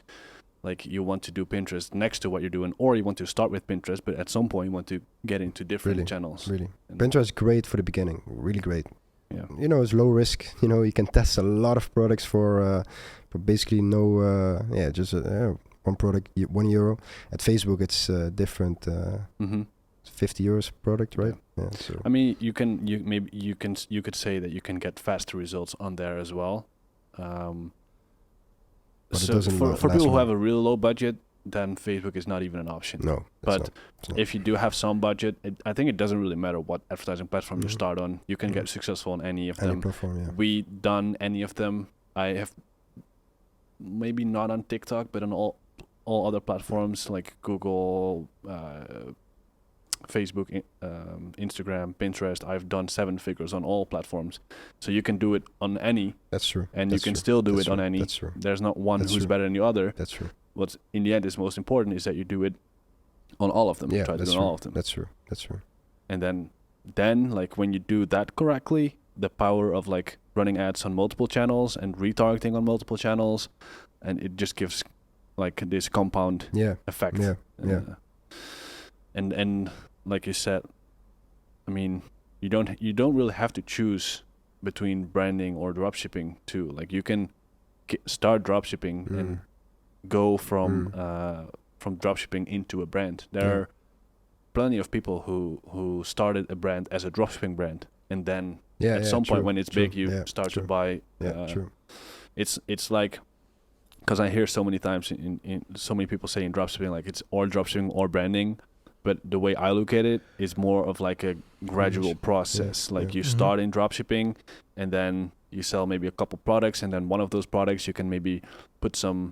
like, you want to do Pinterest next to what you're doing, or you want to start with Pinterest, but at some point you want to get into different channels. Really, Pinterest is great for the beginning. Really great. Yeah. It's low risk. You can test a lot of products for basically no. Just one product, €1. At Facebook, it's different. 50 euros product, right? Yeah. So I mean, you could say that you can get faster results on there as well. But so for people who have a really low budget, then Facebook is not even an option. No, but if you do have some budget, I think it doesn't really matter what advertising platform you start on. You can get successful on any of them. Platform, We done any of them. I have maybe not on TikTok, but on all other platforms like Google, Facebook, Instagram, Pinterest. I've done 7 figures on all platforms. So you can do it on any. That's true. And you can still do it on any. That's true. There's not one who's better than the other. That's true. What's in the end is most important is that you do it on all of them. Yeah, try to do it on all of them. That's true. And then like when you do that correctly, the power of like running ads on multiple channels and retargeting on multiple channels, and it just gives like this compound effect. Yeah. And like you said, I mean, you don't really have to choose between branding or dropshipping too. Like you can start dropshipping and go from dropshipping into a brand. There are plenty of people who started a brand as a dropshipping brand, and then at some point when it's big, you start to buy. It's like, because I hear so many times in so many people saying dropshipping, like it's or dropshipping or branding. But the way I look at it is more of like a gradual process. You start in dropshipping, and then you sell maybe a couple products, and then one of those products you can maybe put some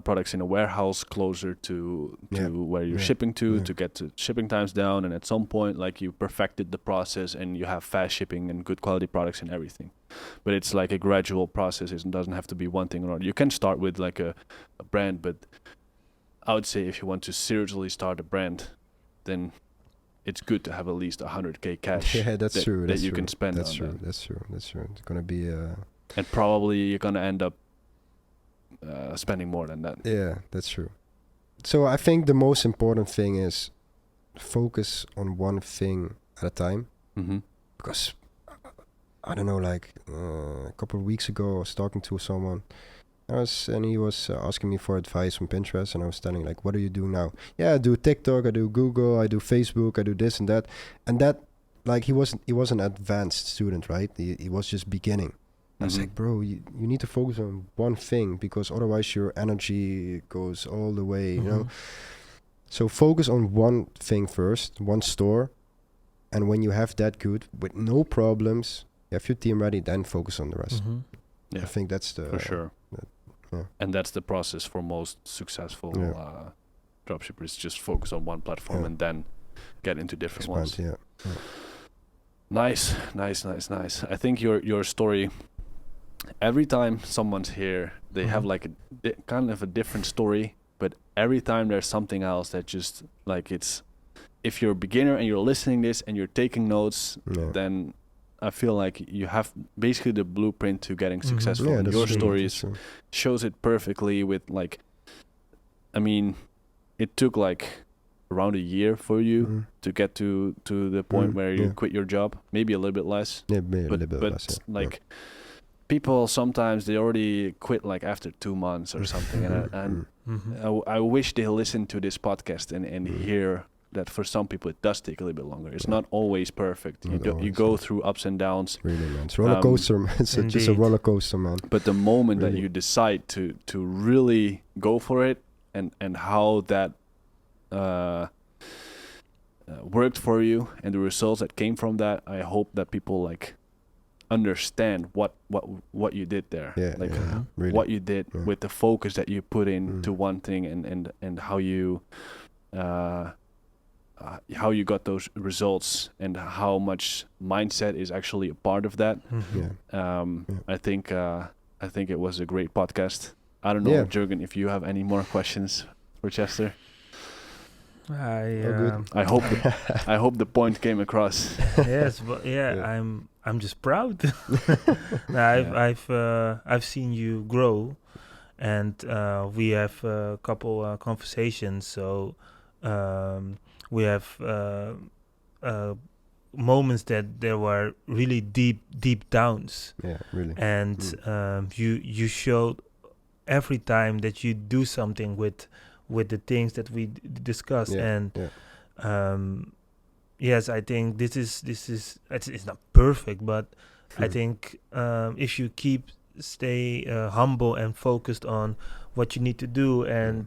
products in a warehouse closer to where you're shipping to get to shipping times down. And at some point, like, you perfected the process and you have fast shipping and good quality products and everything. But it's like a gradual process. It doesn't have to be one thing or another. You can start with like a brand, but I would say if you want to seriously start a brand, then it's good to have at least 100K cash. Yeah, that's true. That you can spend. That's true. That's true. It's gonna be. And probably you're gonna end up spending more than that. Yeah, that's true. So I think the most important thing is focus on one thing at a time. Because I don't know, like a couple of weeks ago, I was talking to someone. And he was asking me for advice on Pinterest, and I was telling, like, what are you doing now? Yeah, I do TikTok, I do Google, I do Facebook, I do this and that. And that, like, he was an advanced student, right? He was just beginning. I was like, bro, you need to focus on one thing, because otherwise your energy goes all the way, you know? So focus on one thing first, one store. And when you have that good, with no problems, you have your team ready, then focus on the rest. Yeah, I think that's the... For sure. And that's the process for most successful dropshippers. Just focus on one platform and then get into different ones. Nice. I think your story every time someone's here, they have like kind of a different story, but every time there's something else that just like it's, if you're a beginner and you're listening this and you're taking notes, then I feel like you have basically the blueprint to getting successful. And your stories shows it perfectly with like, I mean, it took like around a year for you to get to the point where you quit your job, maybe a little bit less. Yeah, maybe a little bit less. But like people sometimes they already quit like after 2 months or something, and I wish they listen to this podcast and hear that for some people it does take a little bit longer. It's not always perfect. You go through ups and downs. Really, man. It's a roller coaster, man. It's just a roller coaster, man. But the moment that you decide to really go for it, and how that worked for you and the results that came from that, I hope that people like understand what you did there, really. What you did with the focus that you put in to one thing, and how you got those results, and how much mindset is actually a part of that. I think it was a great podcast. I don't know, Jürgen, if you have any more questions for Chester. I hope the point came across. Yes, but I'm just proud. I've seen you grow, and we have a couple conversations. So we have moments that there were really deep downs. Yeah, really. And you showed every time that you do something with the things that we discussed, yes, I think this is it's not perfect, but I think if you stay humble and focused on what you need to do, and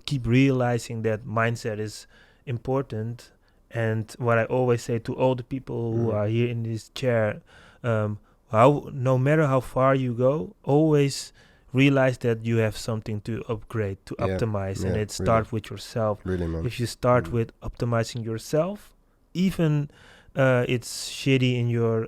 keep realizing that mindset is important. And what I always say to all the people who are here in this chair, no matter how far you go, always realize that you have something to upgrade, to optimize, and it starts with yourself. Really, man. If you start with optimizing yourself, even it's shitty in your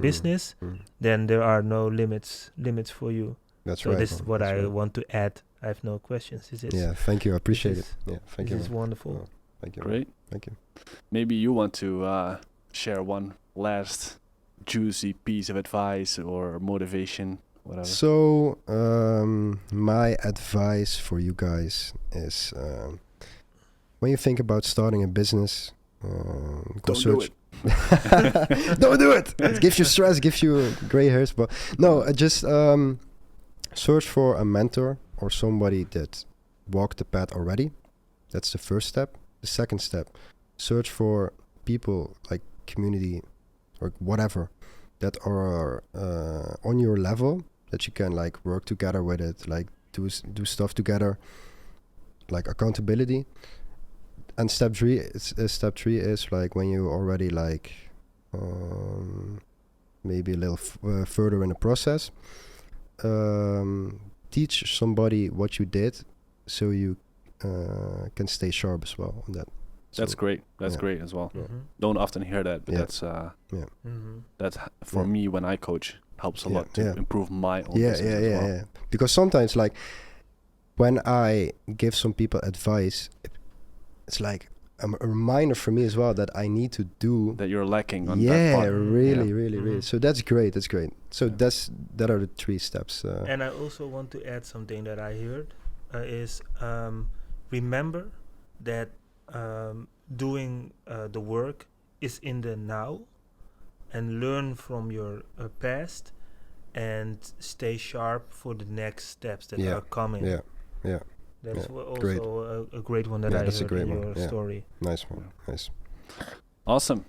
business, then there are no limits for you. That's right. So this is what I want to add. I have no questions. Thank you. I appreciate it. Yeah, thank you. This is wonderful. Oh, thank you. Great. Thank you. Maybe you want to share one last juicy piece of advice or motivation, whatever. So my advice for you guys is when you think about starting a business, don't do it. Don't do it. It gives you stress, gives you gray hairs. But no, just search for a mentor or somebody that walked the path already. That's the first step. The second step, search for people like community or whatever that are on your level, that you can like work together with it, like do stuff together, like accountability. And step three is like when you already like maybe a little further in the process, teach somebody what you did, so you can stay sharp as well on that. That's great. That's great as well. Don't often hear that, but that's for me when I coach helps a lot to improve my own business as well. Yeah. Because sometimes like when I give some people advice, it's like a reminder for me as well that I need to do that you're lacking on that part. Really. So that's great. So that are the 3 steps. And I also want to add something that I heard is remember that doing the work is in the now, and learn from your past and stay sharp for the next steps that are coming. That's also a great one that I heard in your story. Nice one. Nice. Awesome.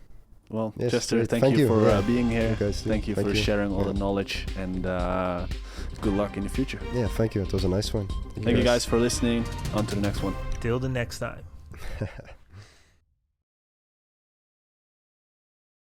Well, Chester, thank you for being here. Thank you for sharing all the knowledge, and good luck in the future. Yeah, thank you. It was a nice one. Thank you guys for listening. On to the next one. Till the next time.